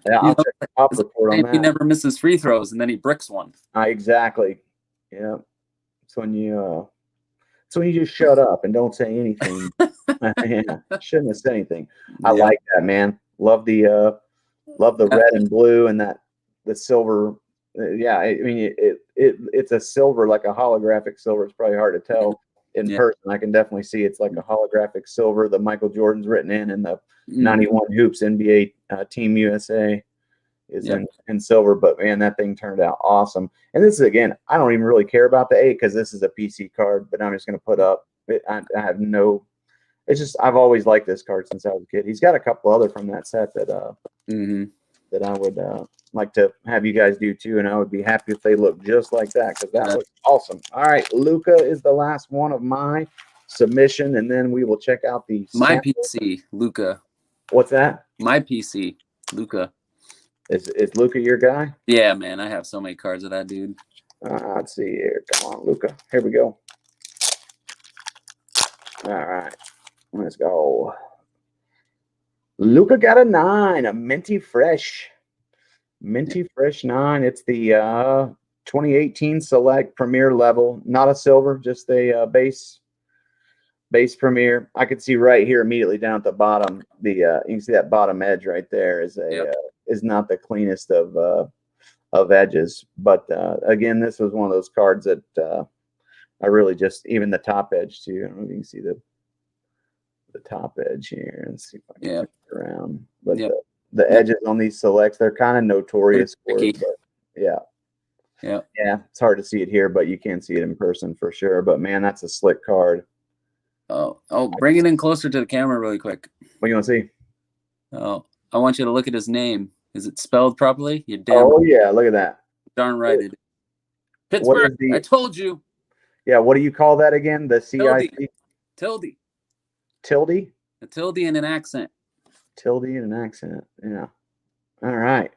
Yeah, I'll check the top report on that. He never misses free throws, and then he bricks one. Exactly. Yeah. It's when you just shut up and don't say anything. Yeah, shouldn't have said anything. I like that, man. Love the red and blue and the silver. Yeah, I mean it's a silver, like a holographic silver. It's probably hard to tell in person. I can definitely see it's like a holographic silver. The Michael Jordan's written in, and the 91 Hoops NBA Team USA is in silver. But man, that thing turned out awesome. And this is, again, I don't even really care about the 8 because this is a PC card, but I'm just going to put up. I have no. It's just I've always liked this card since I was a kid. He's got a couple other from that set that that I would like to have you guys do too, and I would be happy if they look just like that because that looks awesome. All right, Luca is the last one of my submission, and then we will check out the PC, Luca. What's that? My PC, Luca. Is Luca your guy? Yeah, man, I have so many cards of that dude. Let's see here. Come on, Luca. Here we go. All right, let's go. Luca got a 9, a minty fresh 9. It's the 2018 select premier level, not a silver, just a base premier. I could see right here immediately down at the bottom, you can see that bottom edge right there is is not the cleanest of edges, but again, this was one of those cards that I really just, even the top edge too. I don't know if you can see the top edge here. Let's see if I can turn it around. But the edges on these selects, they're kind of notorious for it. But yeah, it's hard to see it here, but you can see it in person for sure. But man, that's a slick card. Oh, bring it in closer to the camera really quick. What do you want to see? Oh, I want you to look at his name. Is it spelled properly? You're damn. Oh yeah, look at that. Darn right it is. Pittsburgh. I told you. Yeah, what do you call that again? The CIC? Tilde. Tilde? A tilde and an accent. Tilde and an accent. Yeah. All right.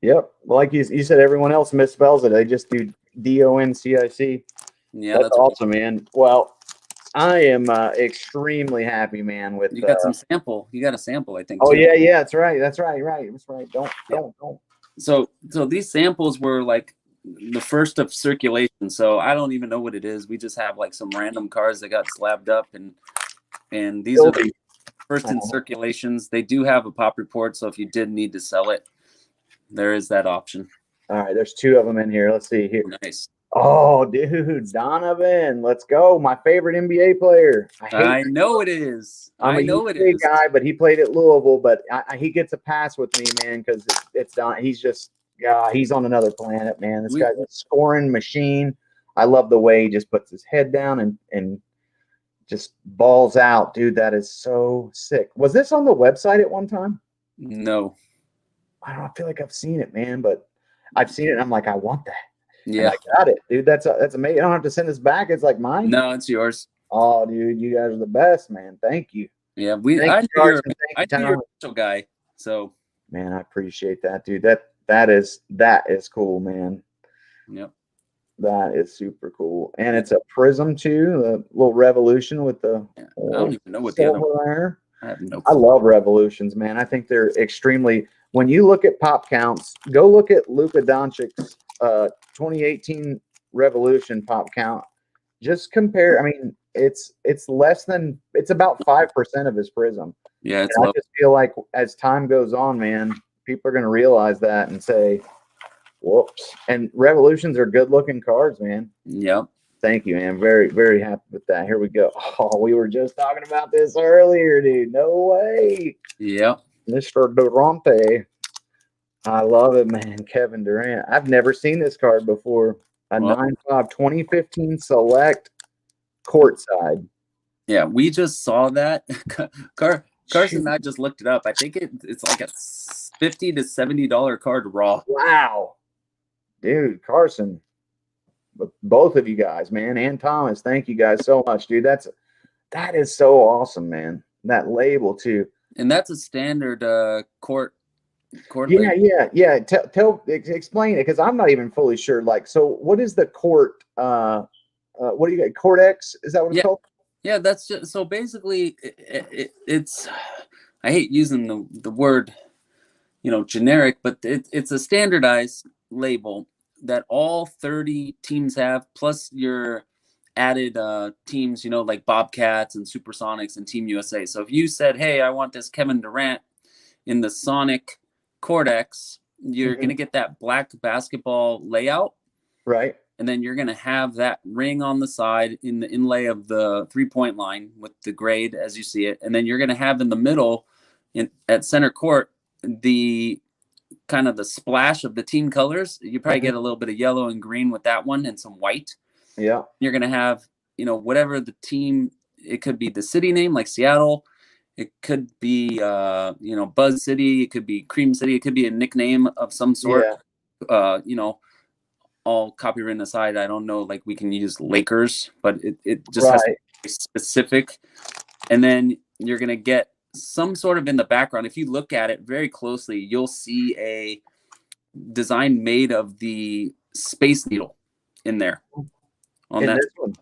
Yep. Like you said, everyone else misspells it. They just do DONCIC. Yeah, that's awesome, man. Well, I am extremely happy, man. With you got some sample. You got a sample, I think. Oh too. Yeah. That's right. That's right. Don't. So these samples were like the first of circulation. So I don't even know what it is. We just have like some random cards that got slabbed up, and these are the first in circulations. They do have a pop report, so if you did need to sell it, there is that option. All right, there's 2 of them in here. Let's see here. Nice. Oh, dude, Donovan. Let's go. My favorite NBA player. I know it is. I'm a NBA guy, but he played at Louisville. But he gets a pass with me, man, because it's Don. He's just, he's on another planet, man. This guy's a scoring machine. I love the way he just puts his head down and just balls out, dude. That is so sick. Was this on the website at one time? No. I don't know. I feel like I've seen it, man, but I've seen it and I'm like, I want that. Yeah. And I got it, dude. That's amazing. I don't have to send this back. It's like mine. No, it's yours. Oh, dude, you guys are the best, man. Thank you. Yeah, I know you're a special guy. So, man, I appreciate that, dude. That is cool, man. Yep. That is super cool. And it's a prism too, a little revolution with the I don't even know what the other one. There. I have no clue. I love revolutions, man. I think they're extremely, when you look at pop counts, go look at Luka Doncic's 2018 revolution pop count. Just compare. I mean, it's about 5% of his prism. Yeah, I just feel like as time goes on, man, people are going to realize that and say, whoops. And revolutions are good looking cards, man. Yep. Thank you, man. Very, very happy with that. Here we go. Oh, we were just talking about this earlier, dude. No way. Yep. Mr. Durant. I love it, man. Kevin Durant. I've never seen this card before. A 9-5 2015 select courtside. Yeah, we just saw that. Carson and I just looked it up. I think it's like $50 to $70 card raw. Wow. Dude, Carson, both of you guys, man, and Thomas, thank you guys so much, dude. That is so awesome, man. That label too. And that's a standard court Yeah, label. yeah. Explain it, because I'm not even fully sure. Like, so what is the court? What do you got? Court X? Is that what it's called? Yeah, that's just so basically it's. I hate using the word, generic, but it's a standardized label that all 30 teams have, plus your added teams, like Bobcats and Supersonics and Team USA. So if you said, hey, I want this Kevin Durant in the Sonic Cortex, you're going to get that black basketball layout. Right. And then you're going to have that ring on the side in the inlay of the 3-point line with the grade as you see it. And then you're going to have in the middle at center court, the kind of the splash of the team colors. You probably get a little bit of yellow and green with that one and some white. Yeah. You're going to have, whatever the team, it could be the city name like Seattle. It could be, Buzz City. It could be Cream City. It could be a nickname of some sort. Yeah. All copywritten aside, I don't know, like we can use Lakers, but it just Right. has to be specific. And then you're going to get some sort of in the background. If you look at it very closely, you'll see a design made of the Space Needle in there. On that. This one.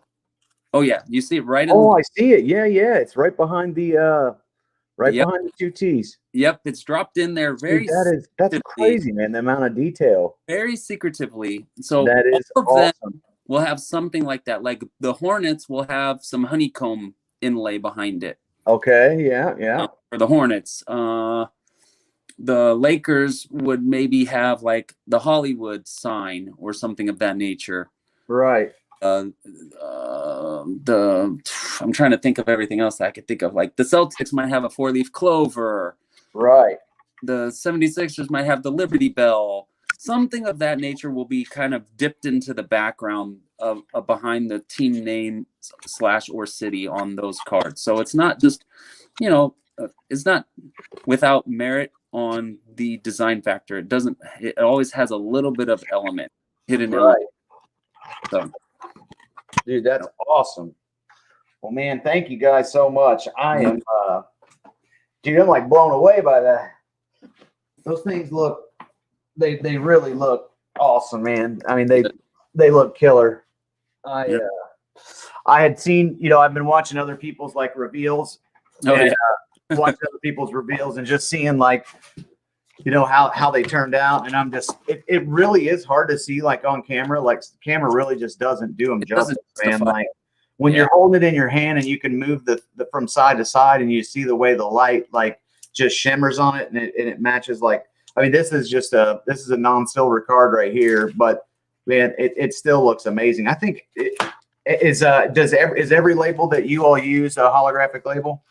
Oh yeah, you see it right. I see it. Yeah, yeah. It's right behind the behind the two T's. Yep, it's dropped in there very. Dude, that's crazy, man. The amount of detail. Very secretively. So that is all of awesome. them will have something like that. Like the Hornets will have some honeycomb inlay behind it. Okay. Yeah. Yeah. For the Hornets, the Lakers would maybe have like the Hollywood sign or something of that nature. Right. I'm trying to think of everything else I could think of. Like the Celtics might have a 4-leaf clover. Right. The 76ers might have the Liberty Bell. Something of that nature will be kind of dipped into the background of behind the team name / or city on those cards. So it's not just, it's not without merit on the design factor. It always has a little bit of hidden element. So. Dude, that's awesome. Well, man, thank you guys so much. I am, dude, I'm like blown away by that. Those things they really look awesome, man. I mean, they look killer. I had seen, I've been watching other people's like reveals, watching other people's reveals and just seeing like, how they turned out. And I'm just, it really is hard to see like on camera. Like camera really just doesn't do them justice, man. Like when you're holding it in your hand and you can move the from side to side and you see the way the light like just shimmers on it and it matches. Like, I mean, this is a non-silver card right here, but man, it still looks amazing. I think is every label that you all use a holographic label?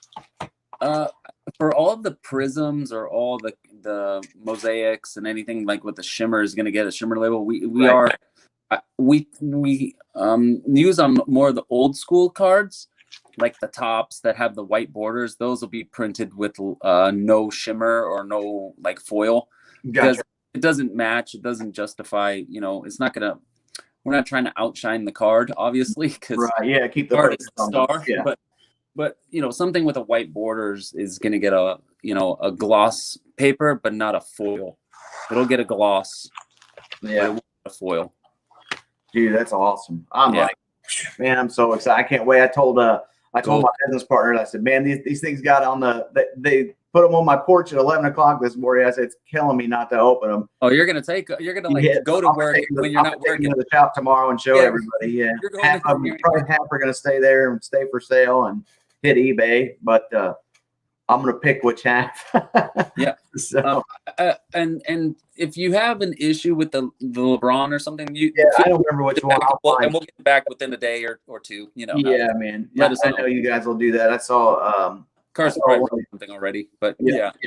For all of the prisms or all the mosaics and anything like with the shimmer is going to get a shimmer label. We use on more of the old school cards, like the tops that have the white borders. Those will be printed with no shimmer or no like foil. Gotcha. It doesn't match. It doesn't justify. It's not gonna. We're not trying to outshine the card, obviously, because keep the card is the star. Yeah. But something with a white borders is going to get a gloss paper, but not a foil. It'll get a gloss. Yeah, but it won't get a foil. Dude, that's awesome. I'm like, man, I'm so excited. I can't wait. I told my business partner, I said, man, these things got on they put them on my porch at 11 o'clock this morning. I said, it's killing me not to open them. Oh, you're gonna go to work when you're not working. To the shop tomorrow and show everybody. Yeah, probably half are gonna stay there and stay for sale and hit eBay, but I'm gonna pick which half. Yeah. So and if you have an issue with the Lebron or something, I don't remember which one. And we'll get back within a day or two. Yeah, man. Yeah, I know you guys will do that. I saw Carson probably wrote something already, but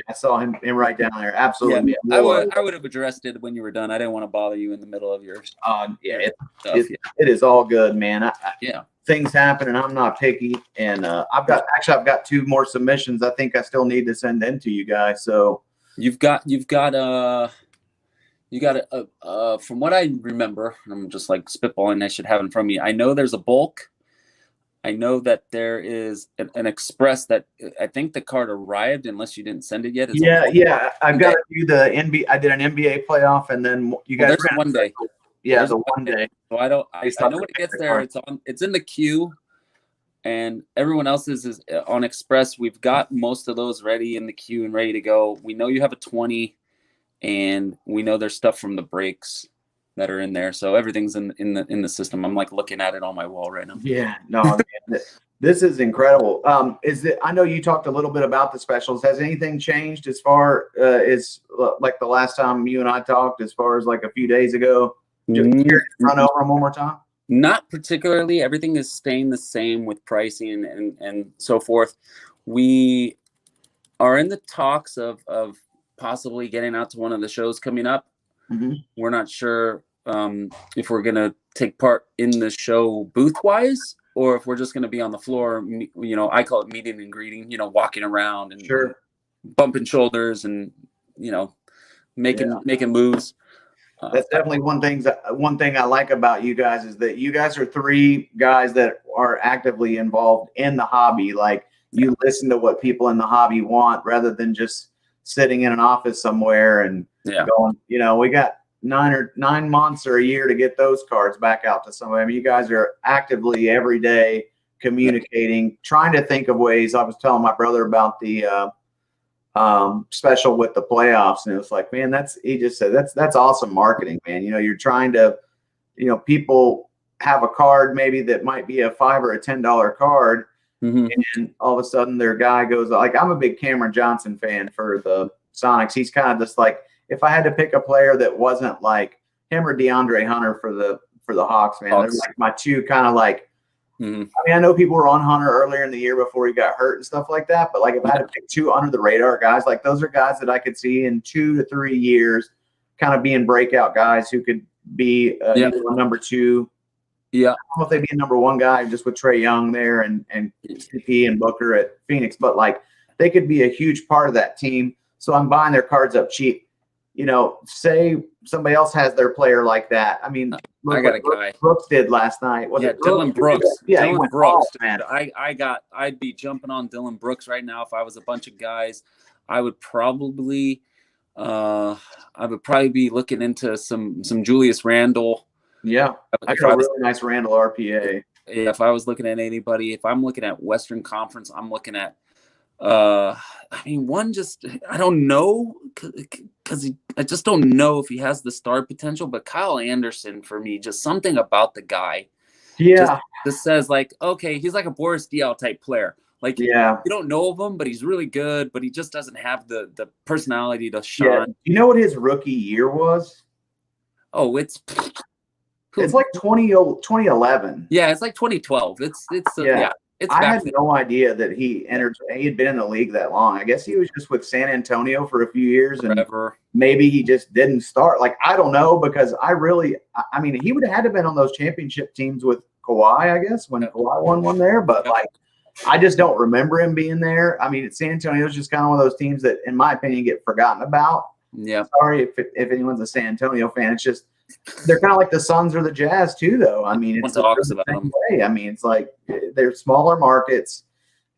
I saw him right down there. Absolutely. Yeah. I would have addressed it when you were done. I didn't want to bother you in the middle of your it is all good, man. Things happen and I'm not picky. And I've got 2 more submissions I think I still need to send in to you guys. So You've got from what I remember, and I'm just like spitballing, I should have in front of me. I know there's a bulk. I know that there is an express that I think the card arrived, unless you didn't send it yet. It's yeah. I've got to do the NBA. I did an NBA playoff, and then you guys there's one day. Yeah, there's the one day. So I know when it gets there, it's in the queue, and everyone else's is on express. We've got most of those ready in the queue and ready to go. We know you have a 20, and we know there's stuff from the breaks that are in there. So everything's in the system. I'm like looking at it on my wall right now. Yeah, no, man, this is incredible. I know you talked a little bit about the specials. Has anything changed as far as like the last time you and I talked, as far as like a few days ago? Just run over them one more time. Not particularly. Everything is staying the same with pricing and so forth. We are in the talks of possibly getting out to one of the shows coming up. Mm-hmm. We're not sure if we're going to take part in the show booth-wise, or if we're just going to be on the floor. You know, I call it meeting and greeting, you know, walking around and bumping shoulders and, you know, making moves. That's definitely one thing I like about you guys is that you guys are three guys that are actively involved in the hobby. Like, you listen to what people in the hobby want rather than just sitting in an office somewhere and going, you know, we got 9 months or a year to get those cards back out to somebody. I mean, you guys are actively every day communicating, trying to think of ways. I was telling my brother about the special with the playoffs, and it was like, man, he just said that's awesome marketing, man. You know, you're trying to, you know, people have a card maybe that might be a $5 or a $10 card. Mm-hmm. And all of a sudden their guy goes, like, I'm a big Cameron Johnson fan for the Sonics. He's kind of just like, if I had to pick a player that wasn't like him or DeAndre Hunter for the Hawks, man, they're like my two kind of like, mm-hmm. I mean, I know people were on Hunter earlier in the year before he got hurt and stuff like that, but like if I had to pick two under the radar guys, like those are guys that I could see in 2 to 3 years kind of being breakout guys who could be either a number 2. Yeah. I don't know if they'd be a number 1 guy just with Trae Young there and CP and Booker at Phoenix, but like they could be a huge part of that team. So I'm buying their cards up cheap. You know, say somebody else has their player like that. I mean, I got a guy. Brooks did last night. Was it Dylan Brooks? Yeah, Dylan Brooks, man. I'd be jumping on Dylan Brooks right now if I was a bunch of guys. I would probably be looking into some Julius Randle. Yeah, I got a really nice Randle RPA. Yeah, if I was looking at anybody, if I'm looking at Western Conference, I'm looking at I mean, I don't know, because I just don't know if he has the star potential, but Kyle Anderson, for me, just something about the guy just says like, okay, he's like a Boris Diaw type player. Like, you don't know of him, but he's really good, but he just doesn't have the personality to shine. Yeah. You know what his rookie year was? Oh, it's like 2011. Yeah, it's like 2012. It's I had no idea that he had been in the league that long. I guess he was just with San Antonio for a few years, and maybe he just didn't start. Like, I don't know, because I mean, he would have had to have been on those championship teams with Kawhi, I guess, when Kawhi won one there. But like, I just don't remember him being there. I mean, San Antonio is just kind of one of those teams that, in my opinion, get forgotten about. Yeah. Sorry if anyone's a San Antonio fan. It's just, they're kind of like the Suns or the Jazz too, though. I mean, it's the same way. I mean, it's like they're smaller markets.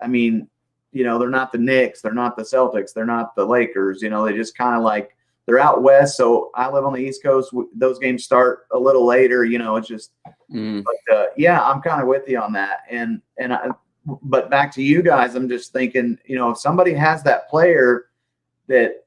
I mean, you know, they're not the Knicks, they're not the Celtics, they're not the Lakers. You know, they just kind of like, they're out west. So I live on the East Coast. Those games start a little later. You know, it's just. But yeah, I'm kind of with you on that. But back to you guys, I'm just thinking, you know, if somebody has that player that,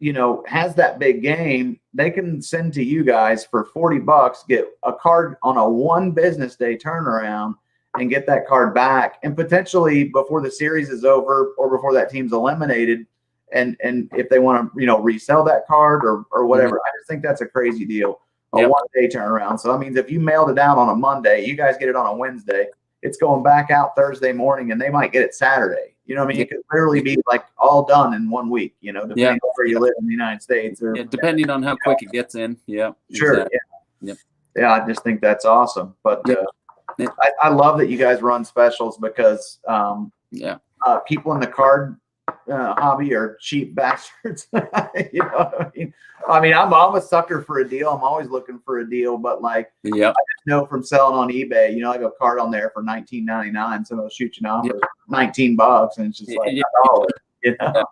you know, has that big game, they can send to you guys for $40, get a card on a 1 business day turnaround and get that card back, and potentially before the series is over or before that team's eliminated. And if they want to, you know, resell that card or whatever, I just think that's a crazy deal. A 1-day turnaround. So that means if you mailed it out on a Monday, you guys get it on a Wednesday, it's going back out Thursday morning, and they might get it Saturday. You know what I mean? It could literally be like all done in 1 week, you know, depending on where you live in the United States. Or depending on how quick it gets in. Yeah. Sure. Exactly. Yeah, I just think that's awesome. But I love that you guys run specials, because people in the card hobby are cheap bastards. You know what I mean? I'm a sucker for a deal. I'm always looking for a deal, but like, Yep. I just know from selling on eBay, I have a card on there for $19.99. So they'll shoot you an offer $19, and it's just like $1,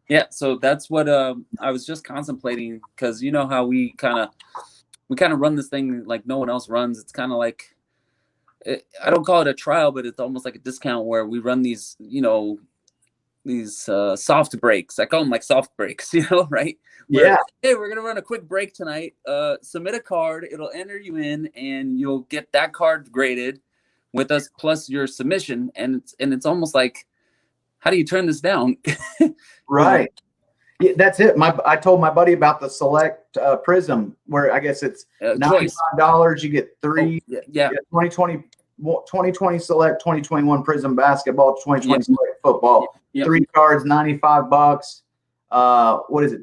Yeah. So that's what I was just contemplating, because you know how we kind of run this thing like no one else runs. It's kind of like, I don't call it a trial, but it's almost like a discount where we run these, these soft breaks. I call them like soft breaks, right? Where, hey, we're gonna run a quick break tonight. Submit a card. It'll enter you in, and you'll get that card graded with us plus your submission. And it's almost like, how do you turn this down? Right. Yeah, that's it. I told my buddy about the Select Prism, where I guess it's $95. You get 3 2020 Select, 2021 Prism basketball, 2020 Select football. 3 cards, $95. What is it?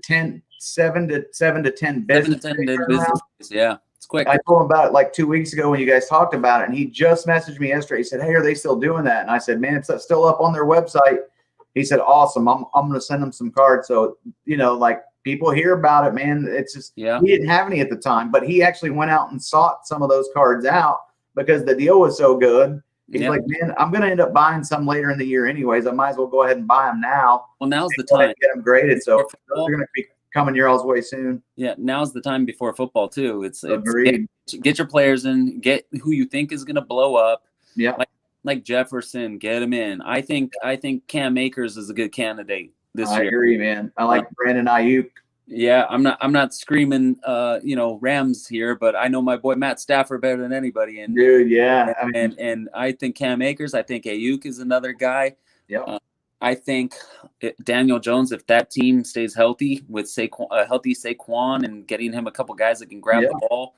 7 to 10 business. 7 to 10 business. Yeah, it's quick. I told him about it like 2 weeks ago when you guys talked about it, and he just messaged me yesterday. He said, "Hey, are they still doing that?" And I said, "Man, it's still up on their website." He said, "Awesome. I'm going to send them some cards." So, like, people hear about it, man. It's just, he didn't have any at the time, but he actually went out and sought some of those cards out because the deal was so good. He's like, "Man, I'm going to end up buying some later in the year anyways. I might as well go ahead and buy them now." Well, now's the time. Get them graded. So they're going to be coming your all's way soon. Yeah, now's the time before football too. It's get your players in, get who you think is going to blow up. Yeah. Like Jefferson, get him in. I think Cam Akers is a good candidate this year. I agree, man. I like Brandon Ayuk. Yeah, I'm not screaming Rams here, but I know my boy Matt Stafford better than anybody. And dude, yeah. And I think Cam Akers, I think Ayuk is another guy. Yeah. I think Daniel Jones, if that team stays healthy with healthy Saquon and getting him a couple guys that can grab the ball,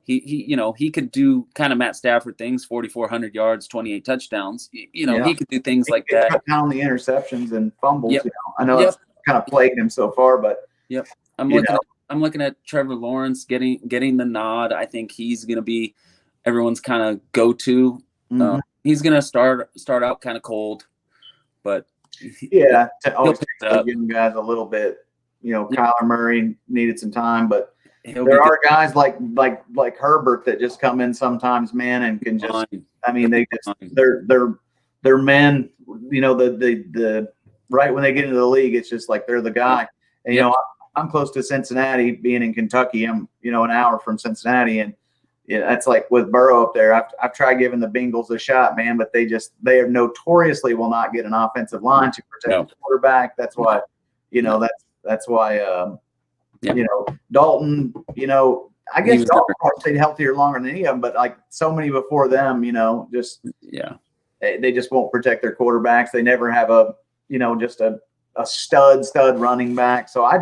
he could do kind of Matt Stafford things, 4,400 yards, 28 touchdowns. He could do things like that. Cut down the interceptions and fumbles. I know that's kind of plagued him so far, but I'm looking at Trevor Lawrence getting the nod. I think he's going to be everyone's kind of go-to. He's going to start out kind of cold, but to always give them guys a little bit. Kyler Murray needed some time, but there are guys like Herbert that just come in sometimes, man, and can just. They're men. The right when they get into the league, it's just like they're the guy. And I'm close to Cincinnati, being in Kentucky. I'm an hour from Cincinnati, and that's like with Burrow up there. I've tried giving the Bengals a shot, man, but they have notoriously will not get an offensive line to protect the quarterback. That's why, that's why. Dalton, I guess Dalton stayed healthier longer than any of them, but like so many before them, they just won't protect their quarterbacks. They never have just a stud running back. So I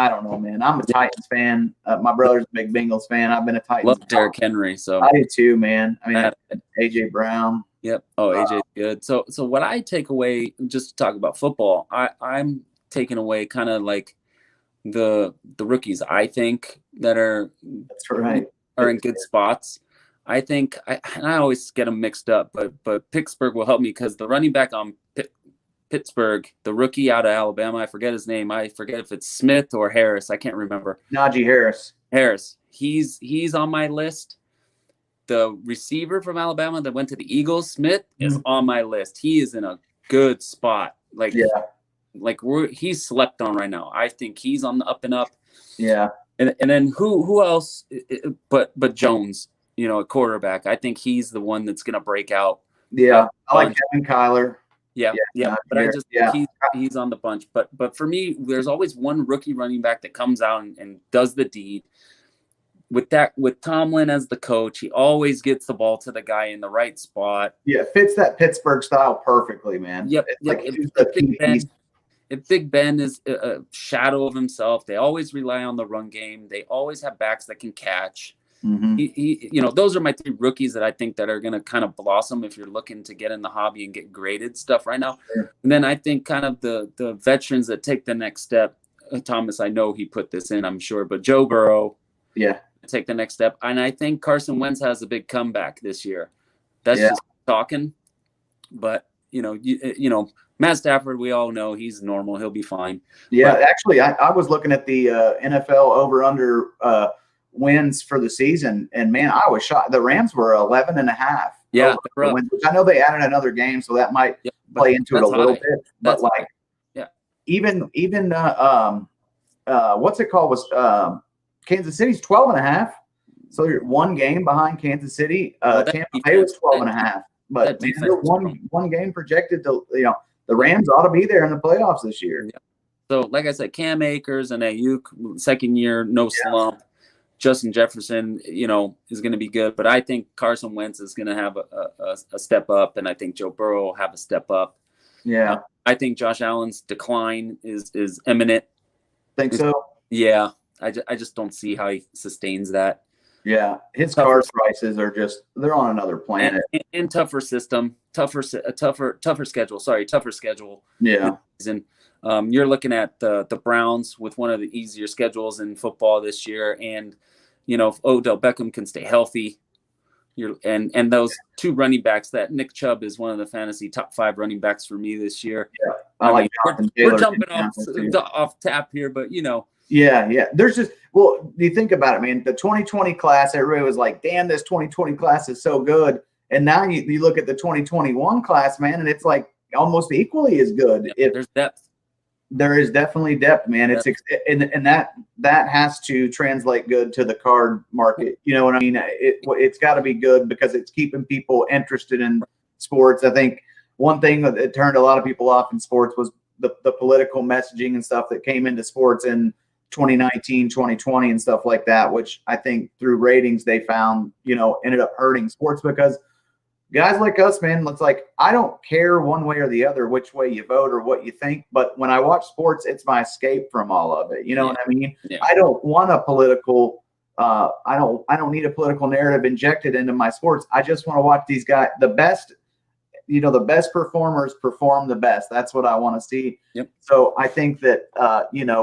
don't know, man. I'm a Titans fan. My brother's a big Bengals fan. I've been a Titans. Love Derrick Henry. So I do too, man. AJ Brown. Yep. Oh, AJ's good. So what I take away, just to talk about football, I'm taking away kind of like the rookies I think that are in good spots. I think I always get them mixed up, but Pittsburgh will help me because the running back on Pittsburgh, the rookie out of Alabama, I forget his name. I forget if it's Smith or Harris. I can't remember. Najee Harris. He's on my list. The receiver from Alabama that went to the Eagles, Smith, is on my list. He is in a good spot. He's slept on right now. I think he's on the up and up. Yeah. And then who else? But Jones, a quarterback. I think he's the one that's gonna break out. Yeah, I like Kevin Kyler. Yeah. But I just think he's on the bunch. But for me, there's always one rookie running back that comes out and does the deed. With Tomlin as the coach, he always gets the ball to the guy in the right spot. Yeah, fits that Pittsburgh style perfectly, man. Yep. If Big Ben is a shadow of himself, they always rely on the run game. They always have backs that can catch. Those are my 3 rookies that I think that are going to kind of blossom if you're looking to get in the hobby and get graded stuff right now. Sure. And then I think kind of the veterans that take the next step. Thomas, I know he put this in, I'm sure, but Joe Burrow, take the next step. And I think Carson Wentz has a big comeback this year. That's just talking, but Matt Stafford, we all know he's normal. He'll be fine. Yeah, But actually, I was looking at the NFL over-under wins for the season, and man, I was shocked. The Rams were 11 and a half. yeah, Over the wins, which I know they added another game, so that might play into it a little bit. But like, yeah, even what's it called was Kansas City's 12 and a half. So you're one game behind Kansas City. Tampa Bay was 12 and a half. But man, they're one game projected to, the Rams ought to be there in the playoffs this year. Yeah. So, like I said, Cam Akers and Ayuk, second year, no slump. Justin Jefferson, is going to be good. But I think Carson Wentz is going to have a step up, and I think Joe Burrow will have a step up. Yeah. I think Josh Allen's decline is imminent. Think so? Yeah. I just don't see how he sustains that. Yeah. His card prices are they're on another planet. And tougher system, tougher schedule. Tougher schedule. Yeah. And you're looking at the Browns with one of the easier schedules in football this year. And, if Odell Beckham can stay healthy, and those two running backs, that Nick Chubb is one of the fantasy top 5 running backs for me this year. Yeah. I mean, we're jumping off tap here, but Yeah. There's you think about it, man, the 2020 class, everybody was like, damn, this 2020 class is so good. And now you look at the 2021 class, man, and it's like almost equally as good. Yeah, there's depth. There is definitely depth, man. It's and that has to translate good to the card market. You know what I mean? It's got to be good because it's keeping people interested in sports. I think one thing that turned a lot of people off in sports was the political messaging and stuff that came into sports in 2019, 2020 and stuff like that, which I think through ratings they found, ended up hurting sports because guys like us, man, it's like, I don't care one way or the other which way you vote or what you think, but when I watch sports, it's my escape from all of it. You know what I mean? Yeah. I don't want a political I don't need a political narrative injected into my sports. I just want to watch these guys, the best performers perform the best. That's what I want to see. Yep. So I think that,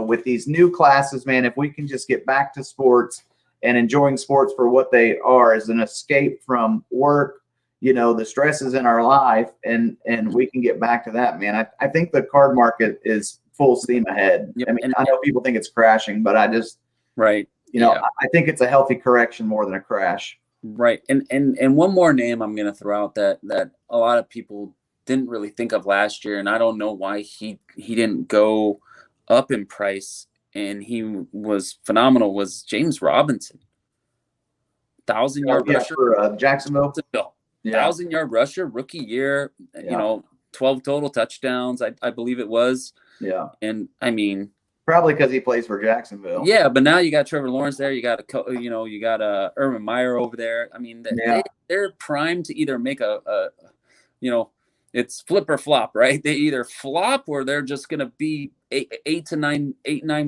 with these new classes, man, if we can just get back to sports and enjoying sports for what they are as an escape from work, the stresses in our life, and we can get back to that, man. I think the card market is full steam ahead. Yep. I mean, I know people think it's crashing, but I just, right. I think it's a healthy correction more than a crash. Right. And one more name I'm going to throw out that a lot of people didn't really think of last year, and I don't know why he didn't go up in price, and he was phenomenal, was James Robinson. 1,000-yard rusher for Jacksonville. 1,000-yard rusher, rookie year, 12 total touchdowns, I believe it was. Yeah. And I mean, probably because he plays for Jacksonville. Yeah, but now you got Trevor Lawrence there. You got Urban Meyer over there. I mean, they're primed to either make it's flip or flop, right? They either flop or they're just going to be eight, 9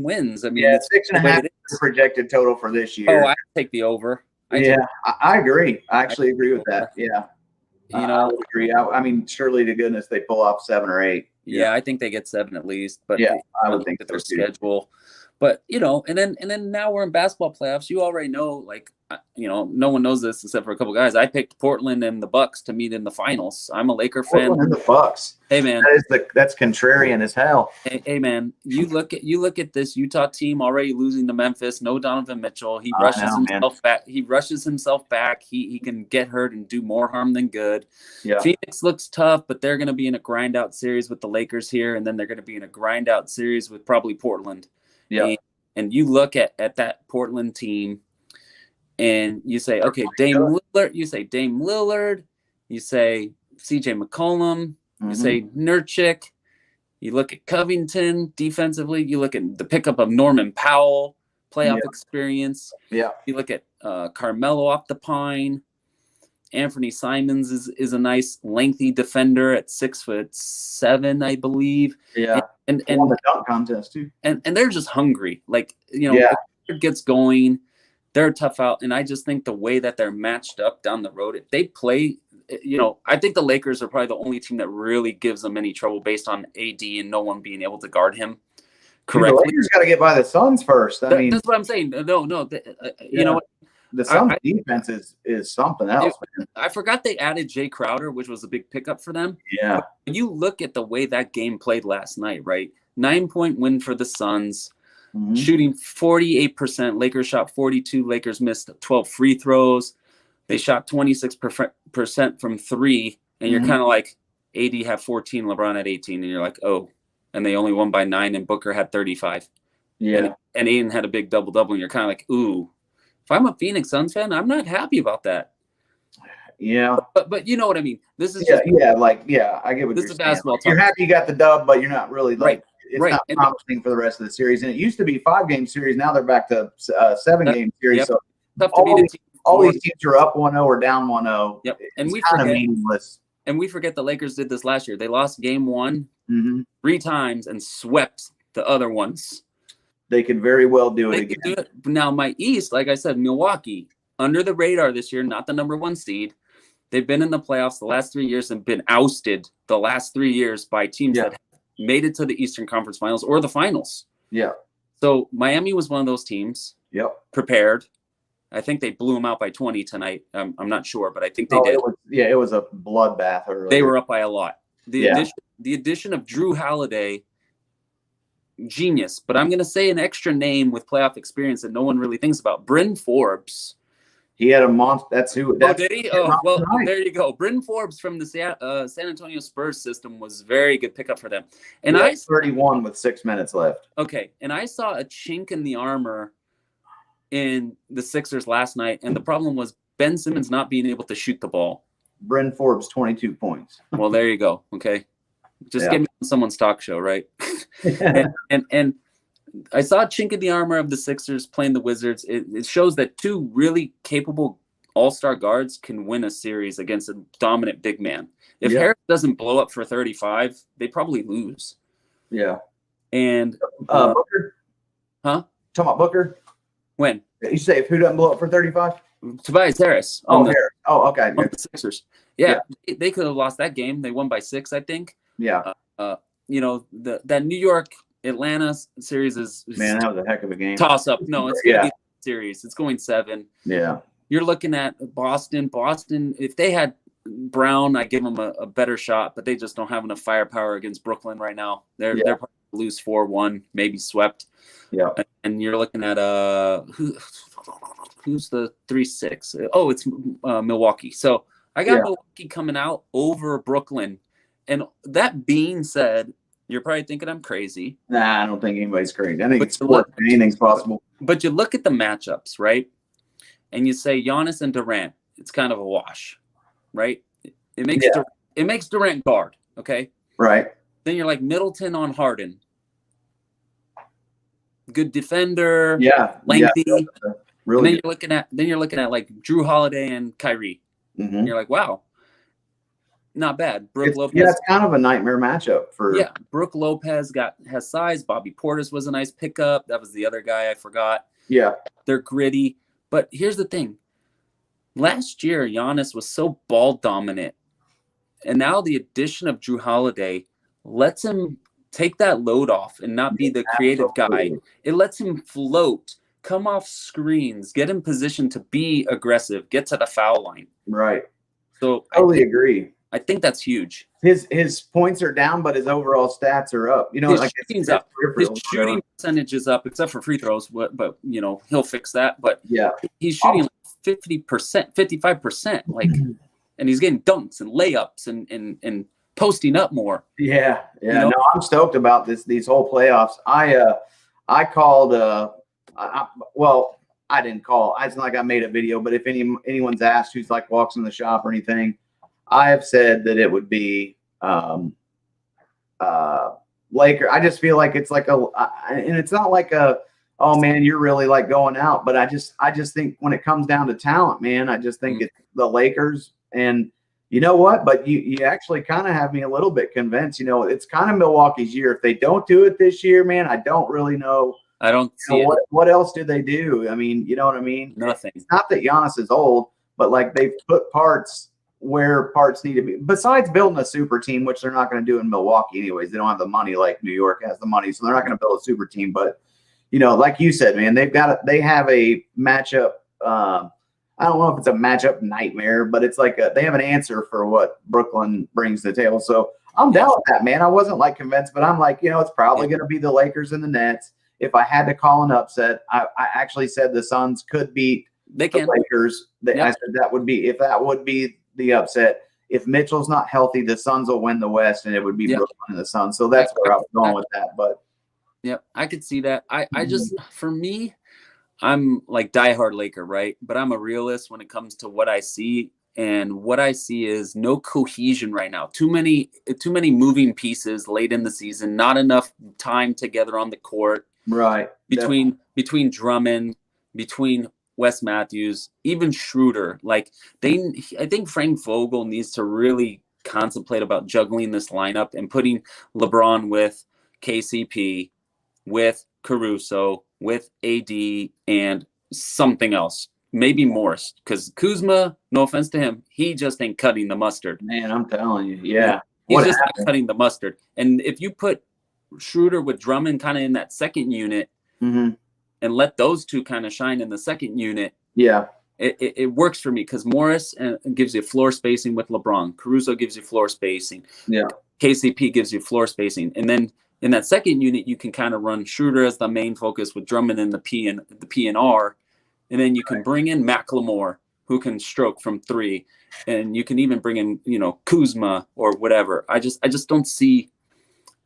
wins. I mean, it's 6.5 projected total for this year. Oh, I take the over. I agree. I actually agree with that. Yeah. I would agree. I mean, surely to goodness they pull off 7 or 8. Yeah, I think they get 7 at least. But I would think that their schedule. But and then now we're in basketball playoffs. You already know, no one knows this except for a couple guys. I picked Portland and the Bucks to meet in the finals. I'm a Laker fan. Portland and the Bucks. Hey man, that's contrarian as hell. Hey man, you look at this Utah team already losing to Memphis. No Donovan Mitchell. He rushes himself back. He rushes himself back. He can get hurt and do more harm than good. Yeah. Phoenix looks tough, but they're going to be in a grind out series with the Lakers here, and then they're going to be in a grind out series with probably Portland. Yeah. And you look at that Portland team and you say, okay, Dame Lillard, you say CJ McCollum, you say Nurkic, you look at Covington defensively, you look at the pickup of Norman Powell, playoff experience. Yeah. You look at Carmelo off the pine. Anthony Simons is a nice lengthy defender at 6'7", I believe. Yeah. And won the dunk contest too. And they're just hungry. It gets going. They're tough out. And I just think the way that they're matched up down the road, if they play, I think the Lakers are probably the only team that really gives them any trouble based on AD and no one being able to guard him correctly. The Lakers got to get by the Suns first. I mean, that's what I'm saying. No. You know what? the Suns defense is something else, man. I forgot they added Jay Crowder, which was a big pickup for them. Yeah. But when you look at the way that game played last night, right? 9-point win for the Suns, shooting 48%. Lakers shot 42. Lakers missed 12 free throws. They shot 26% from three. And you're kind of like, AD had 14, LeBron had 18. And you're like, oh. And they only won by 9, and Booker had 35. Yeah. And Aiden had a big double-double. And you're kind of like, ooh. If I'm a Phoenix Suns fan, I'm not happy about that. Yeah. But you know what I mean? This is I get what this you're is basketball saying. You're happy you got the dub, but you're not really like it's right. not promising for the rest of the series. And it used to be 5-game series. Now they're back to 7-game series. Yep. So tough to beat a team. All these teams are up 1-0 or down 1-0. Yep. And it's kind of meaningless. And we forget the Lakers did this last year. They lost game 1 3 times and swept the other ones. They could very well do it again. Now, my East, like I said, Milwaukee, under the radar this year, not the number 1 seed. They've been in the playoffs the last 3 years and been ousted the last 3 years by teams that made it to the Eastern Conference Finals or the finals. Yeah. So Miami was one of those teams. Yep. Prepared. I think they blew them out by 20 tonight. I'm not sure, but I think they did. It was a bloodbath earlier. They were up by a lot. The addition of Drew Holiday, genius. But I'm going to say an extra name with playoff experience that no one really thinks about. Bryn Forbes. He had a monster. That's who. Oh, did he? Oh, well, there you go. Bryn Forbes from the San Antonio Spurs system was a very good pickup for them. And 31 with 6 minutes left. Okay, and I saw a chink in the armor in the Sixers last night, and the problem was Ben Simmons not being able to shoot the ball. Bryn Forbes, 22 points. Well, there you go. Okay, just get me on someone's talk show, right? and I saw a chink in the armor of the Sixers playing the Wizards. It shows that 2 really capable all-star guards can win a series against a dominant big man. If Harris doesn't blow up for 35, they probably lose. Yeah. And Booker? Huh? Talking about Booker? When? You say if who doesn't blow up for 35? Tobias Harris. Harris. Oh, okay. On the Sixers. Yeah. They could have lost that game. They won by 6, I think. Yeah. That New York Atlanta series is man, that was a heck of a game. Toss up. No, it's going to be a series. It's going 7. Yeah. You're looking at Boston. Boston, if they had Brown, I give them a better shot, but they just don't have enough firepower against Brooklyn right now. They're probably lose 4-1, maybe swept. Yeah. And you're looking at who's the 3-6? Oh, it's Milwaukee. So I got Milwaukee coming out over Brooklyn. And that being said, you're probably thinking I'm crazy. Nah, I don't think anybody's crazy. I think anything's possible. But you look at the matchups, right? And you say Giannis and Durant, it's kind of a wash, right? It makes Durant guard, okay? Right. Then you're like Middleton on Harden. Good defender, lengthy. Yeah, really. And then you're looking at like Drew Holiday and Kyrie. And you're like, wow. Not bad. Lopez. Yeah, it's kind of a nightmare matchup for. Yeah, Brooke Lopez has size. Bobby Portis was a nice pickup. That was the other guy I forgot. Yeah, they're gritty. But here's the thing: last year, Giannis was so ball dominant, and now the addition of Drew Holiday lets him take that load off and not be the creative guy. It lets him float, come off screens, get in position to be aggressive, get to the foul line. Right. So I totally agree. I think that's huge. His points are down, but his overall stats are up. You know, his shooting's up. His shooting percentage is up, except for free throws. But you know, he'll fix that. But he's shooting like 50%, 55%, like, and he's getting dunks and layups and posting up more. Yeah. You know? No, I'm stoked about these whole playoffs. I called. Well, I didn't call. It's not like I made a video, but if anyone's asked who's like walks in the shop or anything. I have said that it would be Laker. I just feel like it's like and it's not like oh man, you're really like going out. But I just think when it comes down to talent, man, I just think it's the Lakers. And you know what? But you actually kind of have me a little bit convinced. You know, it's kind of Milwaukee's year. If they don't do it this year, man, I don't really know. I don't see it. What else do they do? I mean, you know what I mean? Nothing. It's not that Giannis is old, but like they've put parts where parts need to be, besides building a super team, which they're not going to do in Milwaukee anyways. They don't have the money like New York has the money, so they're not going to build a super team. But you know, like you said, man, they have a matchup I don't know if it's a matchup nightmare, but it's like they have an answer for what Brooklyn brings to the table. So I'm down with that, man. I wasn't like convinced, but I'm like, it's probably going to be the Lakers and the Nets. If I had to call an upset, I actually said the Suns could beat the Lakers. I said that would be the upset. If Mitchell's not healthy, the Suns will win the West, and it would be Brooklyn and the Suns. So that's where I was going with that. But I could see that. I just, for me, I'm like diehard Laker, right? But I'm a realist when it comes to what I see. And what I see is no cohesion right now. Too many moving pieces late in the season. Not enough time together on the court. Right. Between Drummond, between Wes Matthews, even Schroeder. Like I think Frank Vogel needs to really contemplate about juggling this lineup and putting LeBron with KCP, with Caruso, with AD, and something else. Maybe Morris, because Kuzma, no offense to him, he just ain't cutting the mustard. Man, I'm telling you, yeah. He's just not cutting the mustard. And if you put Schroeder with Drummond kind of in that second unit and let those two kind of shine in the second unit, it works for me because Morris gives you floor spacing with LeBron. Caruso gives you floor spacing. Yeah. KCP gives you floor spacing. And then in that second unit, you can kind of run Schroeder as the main focus with Drummond in the P and R. And then you can bring in Macklemore, who can stroke from three. And you can even bring in, Kuzma or whatever. I just don't see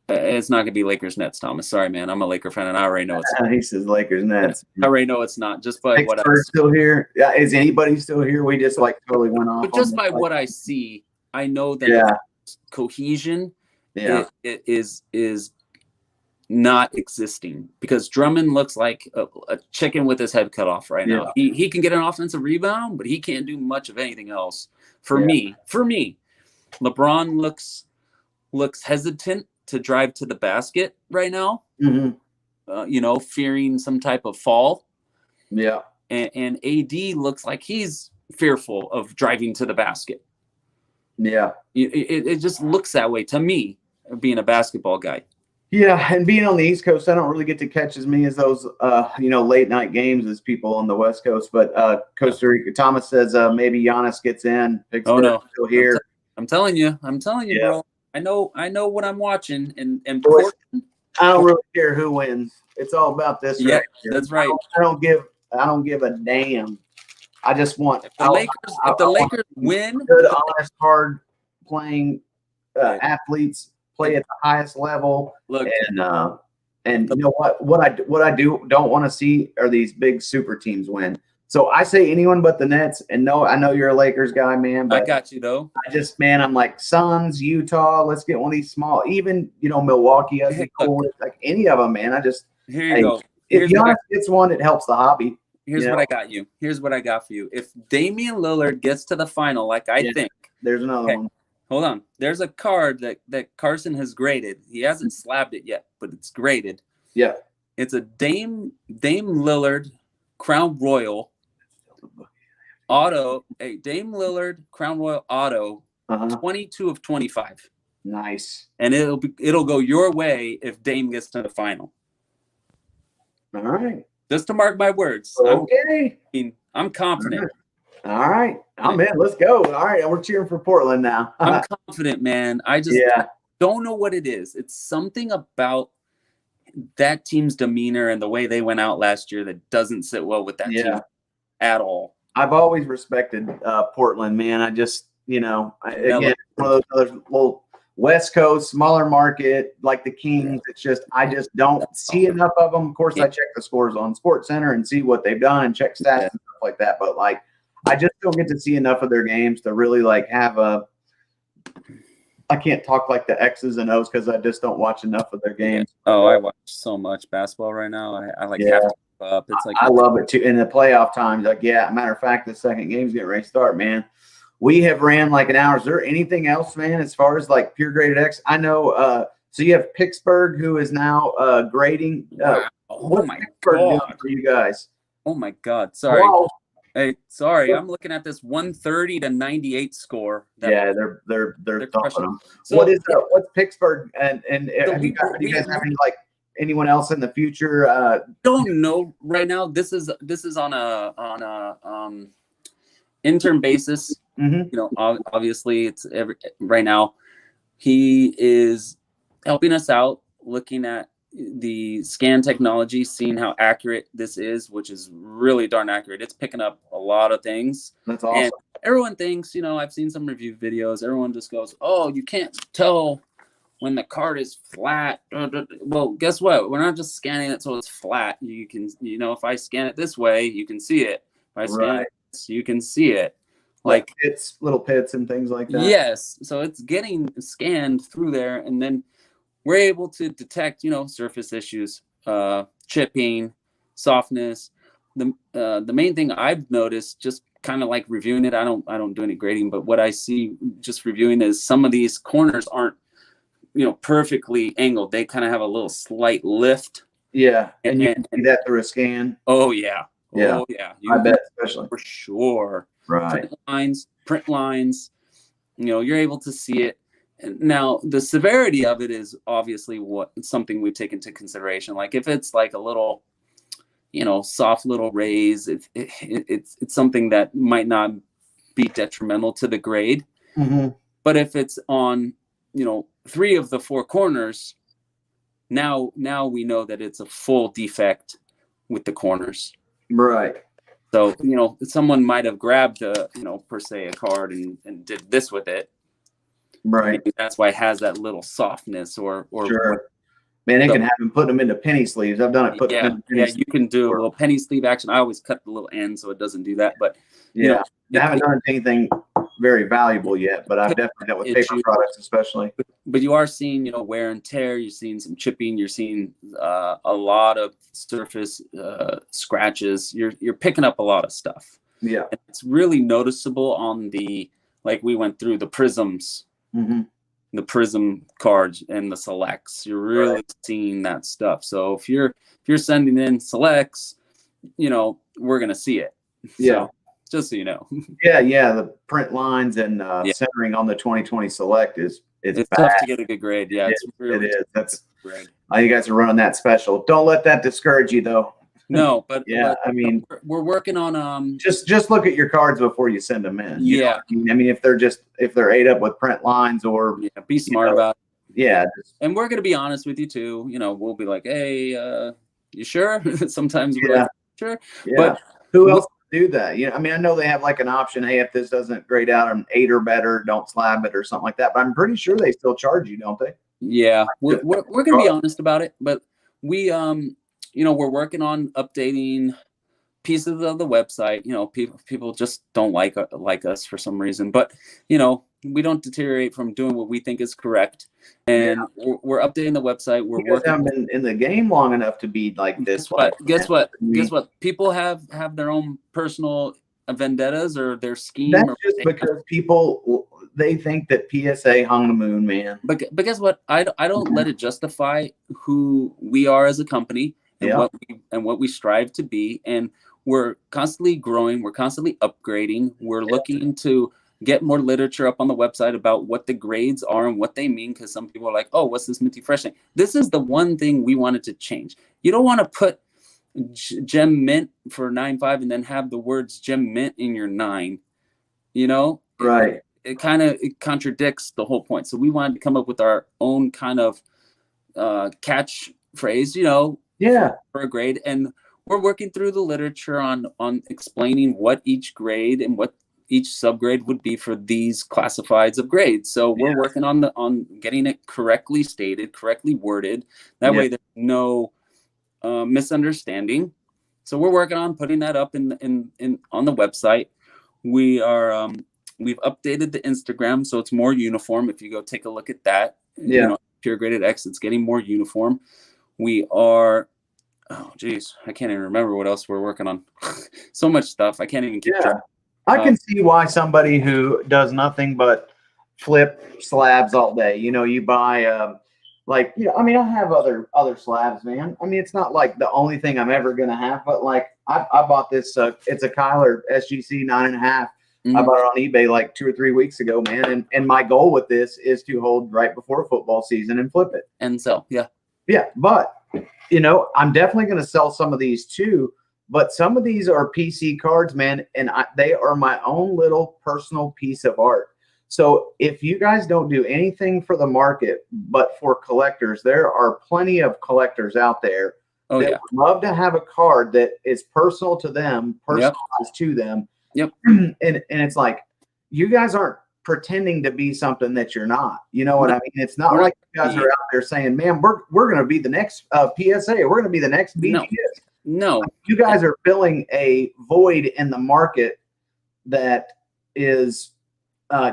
it's not going to be Lakers Nets, Thomas. Sorry, man. I'm a Laker fan, and I already know it's not. He says Lakers Nets. I already know it's not. Just by what I see. Still here? Yeah, is anybody still here? We just totally went off. But just by what I see, I know that the cohesion is not existing because Drummond looks like a chicken with his head cut off right now. He can get an offensive rebound, but he can't do much of anything else. For me, LeBron looks hesitant to drive to the basket right now. Fearing some type of fall. Yeah. And AD looks like he's fearful of driving to the basket. Yeah. It just looks that way to me, being a basketball guy. Yeah, and being on the East Coast, I don't really get to catch as many as those, late night games as people on the West Coast. But Costa Rica, Thomas says maybe Giannis gets in. No, still here. I'm telling you, bro. I know what I'm watching, and I don't really care who wins. It's all about this. Yeah, that's right. I don't give a damn. I just want if the Lakers win, good, honest, hard playing athletes. Play at the highest level. Look, and you know what I don't want to see are these big super teams win. So I say anyone but the Nets. And no, I know you're a Lakers guy, man. But I got you though. I'm like Suns, Utah. Let's get one of these small. Even Milwaukee. I'd be cool with like any of them, man. Here you go. If Giannis gets one, it helps the hobby. Here's what I got you. Here's what I got for you. If Damian Lillard gets to the final, like I think, there's another one. Hold on. There's a card that Carson has graded. He hasn't slabbed it yet, but it's graded. Yeah. It's a Dame Lillard Crown Royal auto. A Dame Lillard Crown Royal auto. 22 of 25. Nice. And it'll go your way if Dame gets to the final. All right. Just to mark my words. Okay. I'm confident. All right. I'm in. Let's go. All right. We're cheering for Portland now. I'm confident, man. I just don't know what it is. It's something about that team's demeanor and the way they went out last year that doesn't sit well with that team at all. I've always respected Portland, man. I just, again, one of those other little West Coast, smaller market, like the Kings. It's just, I just don't see enough of them. Of course, I check the scores on Sports Center and see what they've done and check stats and stuff like that. But I just don't get to see enough of their games to really have I can't talk like the X's and O's because I just don't watch enough of their games. Oh, I watch so much basketball right now. I have to keep up. It's I love it too. In the playoff times, matter of fact, the second game's getting ready to start, man. We have ran like an hour. Is there anything else, man, as far as pure graded X? I know. So you have Pittsburgh, who is now grading. Oh my God, for you guys. Oh my God, sorry. Wow. Hey, sorry, I'm looking at this 130 to 98 score. They're topping them. So what's Pittsburgh and do you guys have any anyone else in the future? Don't know right now. This is on a intern basis. Mm-hmm. You know, obviously it's right now he is helping us out, looking at the scan technology, seeing how accurate this is, which is really darn accurate. It's picking up a lot of things. That's awesome. And everyone thinks, you know, I've seen some review videos. Everyone just goes, "Oh, you can't tell when the card is flat." Well, guess what? We're not just scanning it so it's flat. You can, you know, if I scan it this way, you can see it. If I scan it, you can see it. Like pits, little pits and things like that. Yes. So it's getting scanned through there, and then we're able to detect, you know, surface issues, chipping, softness. The main thing I've noticed, just kind of like reviewing it, I don't do any grading, but what I see just reviewing is some of these corners aren't, you know, perfectly angled. They kind of have a little slight lift. Yeah, and you can see that through a scan. Oh yeah. Yeah. Oh yeah. I bet, especially for sure. Right. Print lines, you know, you're able to see it. Now, the severity of it is obviously something we've taken into consideration. Like if it's like a little, you know, soft little raise, it's something that might not be detrimental to the grade. Mm-hmm. But if it's on, you know, 3 of the 4 corners, now we know that it's a full defect with the corners. Right. So, you know, someone might have grabbed you know, per se a card and did this with it. Right. Maybe that's why it has that little softness or sure. Man, they can have them put them into penny sleeves. I've done it. You can do a little penny sleeve action. I always cut the little end so it doesn't do that. But you know, I haven't done anything very valuable yet, but I've definitely dealt with paper products, especially. But you are seeing, you know, wear and tear. You're seeing some chipping. You're seeing a lot of surface scratches. You're picking up a lot of stuff. Yeah, and it's really noticeable on like we went through the prisms. Mm-hmm. The prism cards and the selects. You're really seeing that stuff. So if you're sending in selects, you know, we're gonna see it. Yeah. So, just so you know. Yeah. The print lines and centering on the 2020 select it's tough to get a good grade. Yeah, it's really it is. That's great. You guys are running that special. Don't let that discourage you, though. No, but I mean, we're working on just look at your cards before you send them in. Yeah, I mean, if they're ate up with print lines or be smart about it. Yeah, and we're gonna be honest with you too. You know, we'll be like, hey, you sure? Sometimes we're like, sure. Yeah. But who else do that? You know, I mean, I know they have like an option. Hey, if this doesn't grade out an 8 or better, don't slab it or something like that. But I'm pretty sure they still charge you, don't they? Yeah, we're gonna be honest about it, but we you know, we're working on updating pieces of the website. You know, people just don't like us for some reason, but you know, we don't deteriorate from doing what we think is correct, and we're updating the website. We're working. Haven't been in the game long enough to be like this. Guess what? People have their own personal vendettas or their scheme. That's just because people, they think that PSA hung the moon, man. But guess what? I don't let it justify who we are as a company and what we strive to be. And we're constantly growing. We're constantly upgrading. We're looking to get more literature up on the website about what the grades are and what they mean. Because some people are like, oh, what's this minty fresh thing? This is the one thing we wanted to change. You don't want to put gem mint for 9.5 and then have the words gem mint in your 9. You know? Right. It kind of contradicts the whole point. So we wanted to come up with our own kind of catch phrase, you know, for a grade. And we're working through the literature on explaining what each grade and what each subgrade would be for these classifieds of grades. So we're working on getting it correctly stated, correctly worded. That way there's no misunderstanding. So we're working on putting that up in on the website. We are we've updated the Instagram so it's more uniform. If you go take a look at that, you know, Pure Graded X, it's getting more uniform. We are, oh geez, I can't even remember what else we're working on. So much stuff. I can't even keep track. I can see why somebody who does nothing but flip slabs all day, you know, you buy like, you know, I mean, I have other slabs, man. I mean, it's not like the only thing I'm ever gonna have, but like I bought this it's a Kyler SGC 9.5. I bought it on eBay like 2 or 3 weeks ago, man. And my goal with this is to hold right before football season and flip it. And sell, yeah. But you know, I'm definitely going to sell some of these too. But some of these are PC cards, man, and they are my own little personal piece of art. So if you guys don't do anything for the market, but for collectors, there are plenty of collectors out there that would love to have a card that is personal to them, personalized to them. Yep. And it's like, you guys aren't pretending to be something that you're not. You know what I mean? It's not like you guys are out there saying, man, we're going to be the next PSA. We're going to be the next BGS. No. You guys are filling a void in the market that is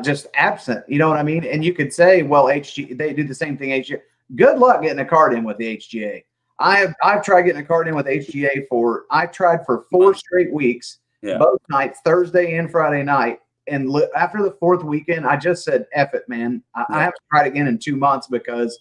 just absent. You know what I mean? And you could say, well, they do the same thing. HGA. Good luck getting a card in with the HGA. I've tried getting a card in with HGA I tried for 4 straight weeks, both nights, Thursday and Friday night. And after the 4th weekend, I just said, F it, man. I have to try it again in 2 months because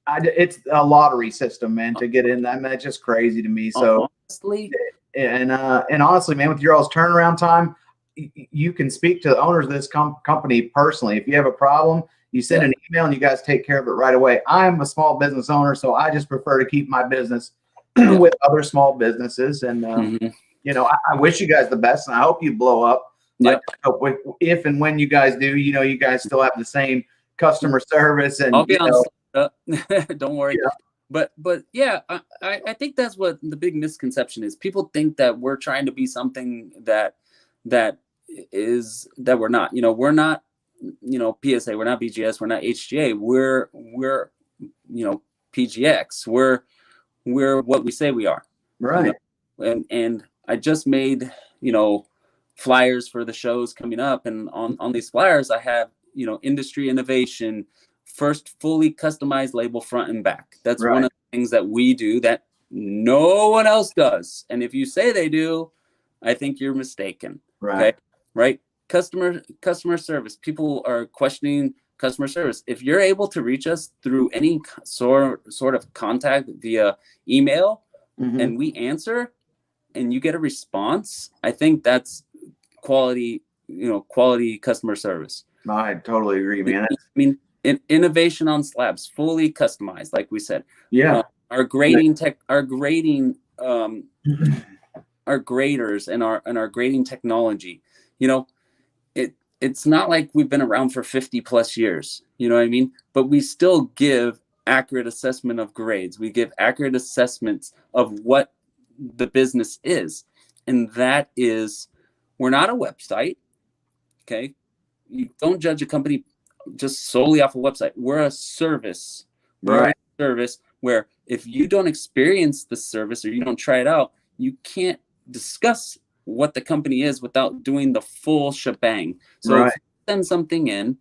it's a lottery system, man, to get in. I mean, it's just crazy to me. So honestly, and honestly, man, with your all's turnaround time, you can speak to the owners of this company personally. If you have a problem, you send an email and you guys take care of it right away. I'm a small business owner, so I just prefer to keep my business with other small businesses. And, you know, I wish you guys the best, and I hope you blow up. Like, if and when you guys do, you know, you guys still have the same customer service. And I'll be on. Don't worry. But yeah, I think that's what the big misconception is. People think that we're trying to be something that we're not. You know, we're not, you know, PSA, we're not BGS, we're not HGA, we're you know, PGX. We're what we say we are. Right. You know? And I just made, you know, flyers for the shows coming up, and on these flyers I have, you know, industry innovation, first fully customized label front and back. That's one of the things that we do that no one else does. And if you say they do, I think you're mistaken. Right. Okay? Right. Customer service. People are questioning customer service. If you're able to reach us through any sort of contact via email, and we answer and you get a response, I think that's quality, you know, quality customer service. I totally agree, man. I mean, innovation on slabs, fully customized, like we said. Our grading our graders and our grading technology. You know, it's not like we've been around for 50 plus years. You know what I mean? But we still give accurate assessment of grades. We give accurate assessments of what the business is, and that is, we're not a website. Okay, you don't judge a company just solely off a website. We're a service. We're a service where if you don't experience the service or you don't try it out, you can't discuss what the company is without doing the full shebang. So if you send something in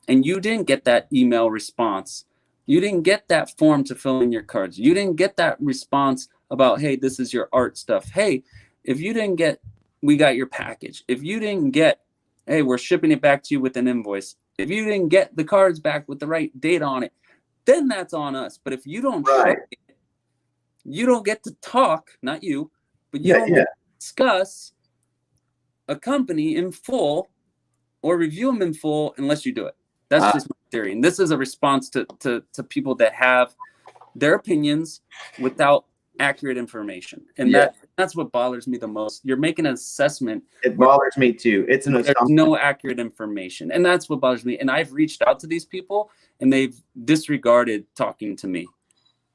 and you didn't get that email response, you didn't get that form to fill in your cards, you didn't get that response about, hey, this is your art stuff. Hey, if you didn't get, we got your package. If you didn't get, hey, we're shipping it back to you with an invoice. If you didn't get the cards back with the right date on it, then that's on us. But if you don't show it, you don't get to talk, not you, but you don't get to discuss a company in full or review them in full unless you do it. That's just my theory. And this is a response to people that have their opinions without accurate information. And that's what bothers me the most. You're making an assessment. It bothers me too. It's an assumption. There's no accurate information. And that's what bothers me. And I've reached out to these people and they've disregarded talking to me,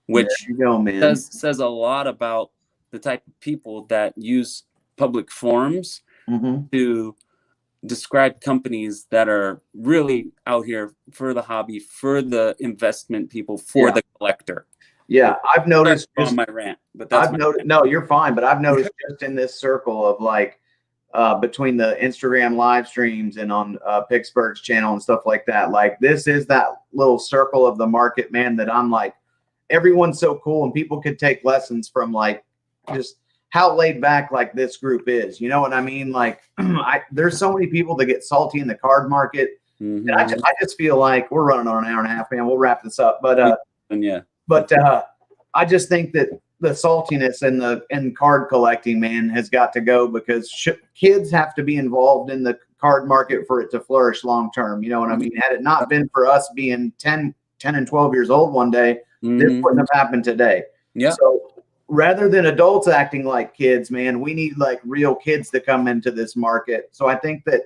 which says a lot about the type of people that use public forums to describe companies that are really out here for the hobby, for the investment people, for the collector. Yeah, I've noticed on my rant, but that's no, you're fine. But I've noticed just in this circle of like between the Instagram live streams and on Pittsburgh's channel and stuff like that, like this is that little circle of the market, man, that I'm like, everyone's so cool and people could take lessons from like just how laid back like this group is. You know what I mean? Like there's so many people that get salty in the card market. And I just feel like we're running on an hour and a half, man. We'll wrap this up. But But I just think that the saltiness and card collecting, man, has got to go because kids have to be involved in the card market for it to flourish long term. You know what I mean? Had it not been for us being 10 and 12 years old one day, this wouldn't have happened today. Yeah. So rather than adults acting like kids, man, we need like real kids to come into this market. So I think that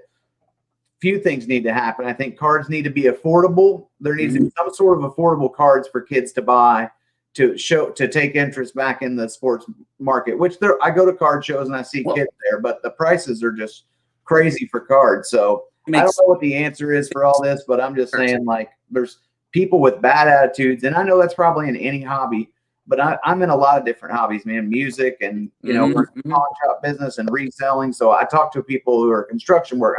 few things need to happen. I think cards need to be affordable. There needs to be some sort of affordable cards for kids to buy to take interest back in the sports market, which I go to card shows and I see kids there, but the prices are just crazy for cards. So I don't know what the answer is for all this, but I'm just saying, like, there's people with bad attitudes, and I know that's probably in any hobby, but I'm in a lot of different hobbies, man, music and, you know, pawn shop business and reselling. So I talk to people who are construction work.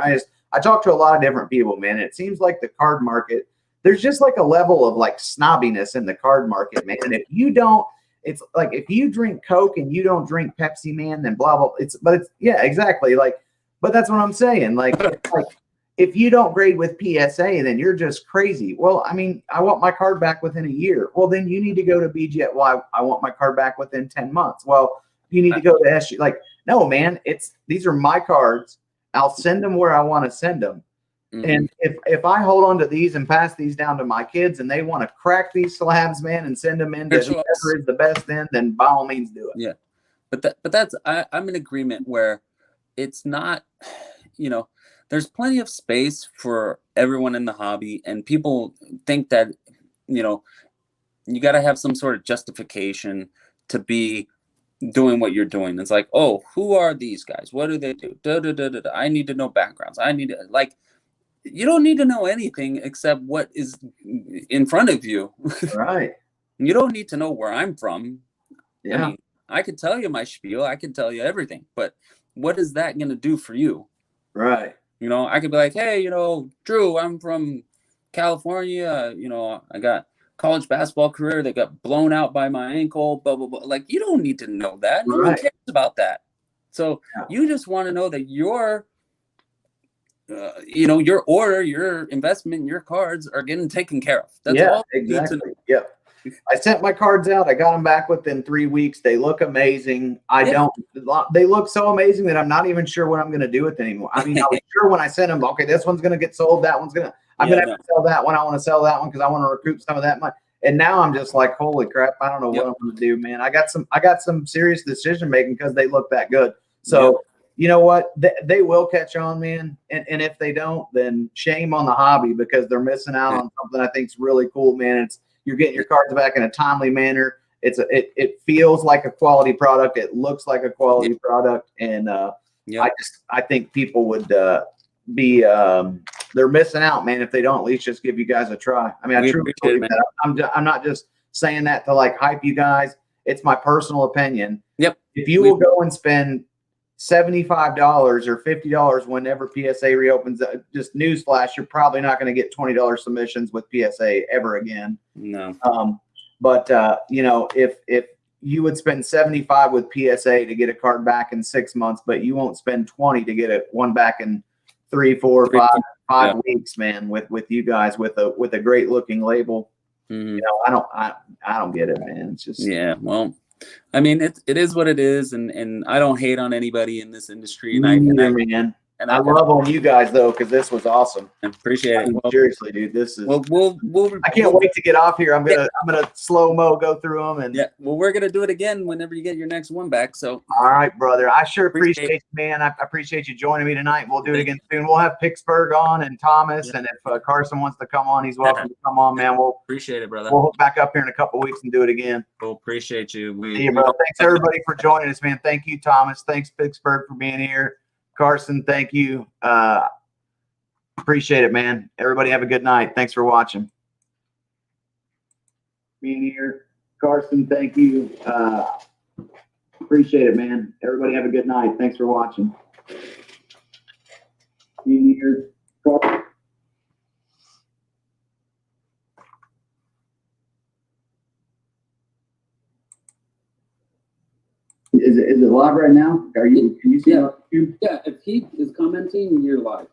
I talk to a lot of different people, man. And it seems like the card market, there's just like a level of like snobbiness in the card market, man. And if you don't, it's like if you drink Coke and you don't drink Pepsi, man, then blah, blah. Yeah, exactly. Like, but that's what I'm saying. Like if you don't grade with PSA, then you're just crazy. Well, I mean, I want my card back within a year. Well, then you need to go to BGF. Well, I want my card back within 10 months. Well, you need to go to SG. Like, no, man, these are my cards. I'll send them where I want to send them. And if I hold on to these and pass these down to my kids and they want to crack these slabs, man, and send them into whoever is the best then by all means do it. Yeah. But that's I'm in agreement where it's not, you know, there's plenty of space for everyone in the hobby, and people think that, you know, you got to have some sort of justification to be doing what you're doing. It's like, oh, who are these guys? What do they do? I need to know backgrounds. I need to, like, you don't need to know anything except what is in front of you. Right. You don't need to know where I'm from. Yeah. I mean, I could tell you my spiel. I could tell you everything, but what is that going to do for you? Right. You know, I could be like, hey, you know, Drew, I'm from California. You know, I got college basketball career that got blown out by my ankle, blah, blah, blah. Like, you don't need to know that. No one cares about that. So you just want to know that your, you know, your order, your investment, your cards are getting taken care of. That's all you need to know. Yep. I sent my cards out. I got them back within 3 weeks. They look amazing. They look so amazing that I'm not even sure what I'm going to do with them anymore. I mean, I was sure when I sent them, okay, this one's going to get sold. That one's I'm going to have to sell that one. I want to sell that one because I want to recoup some of that money. And now I'm just like, holy crap, I don't know what I'm going to do, man. I got some serious decision making because they look that good. So you know what? They will catch on, man. And if they don't, then shame on the hobby because they're missing out on something I think is really cool, man. You're getting your cards back in a timely manner. It feels like a quality product. It looks like a quality product. And I think people would be they're missing out, man, if they don't at least just give you guys a try. I mean, I truly believe that. I'm not just saying that to like hype you guys. It's my personal opinion. Yep. If you will go and spend $75 or $50 whenever PSA reopens, just newsflash, you're probably not going to get $20 submissions with PSA ever again. No. But you know, if you would spend 75 with PSA to get a card back in 6 months, but you won't spend 20 to get one back in 3, 4, 5 weeks, man, with you guys with a great looking label. You know, I don't get it, man. It's just well, I mean, it is what it is, and I don't hate on anybody in this industry. And I love on you guys though, because this was awesome. I appreciate it. Seriously, dude, this is. I can't wait to get off here. I'm gonna slow mo go through them and. Yeah, well, we're gonna do it again whenever you get your next one back. So. All right, brother. I sure appreciate you, man. I appreciate you joining me tonight. We'll do it again soon. We'll have Pittsburgh on and Thomas, and if Carson wants to come on, he's welcome to come on, man. We'll appreciate it, brother. We'll hook back up here in a couple of weeks and do it again. We'll appreciate you. See you, bro. Thanks everybody for joining us, man. Thank you, Thomas. Thanks, Pittsburgh, for being here. Carson, thank you. Appreciate it, man. Everybody have a good night. Thanks for watching. Being here. Carson, thank you. Appreciate it, man. Everybody have a good night. Thanks for watching. Being here. Carson. Is it live right now? Can you see it on YouTube? Yeah, if he is commenting, you're live.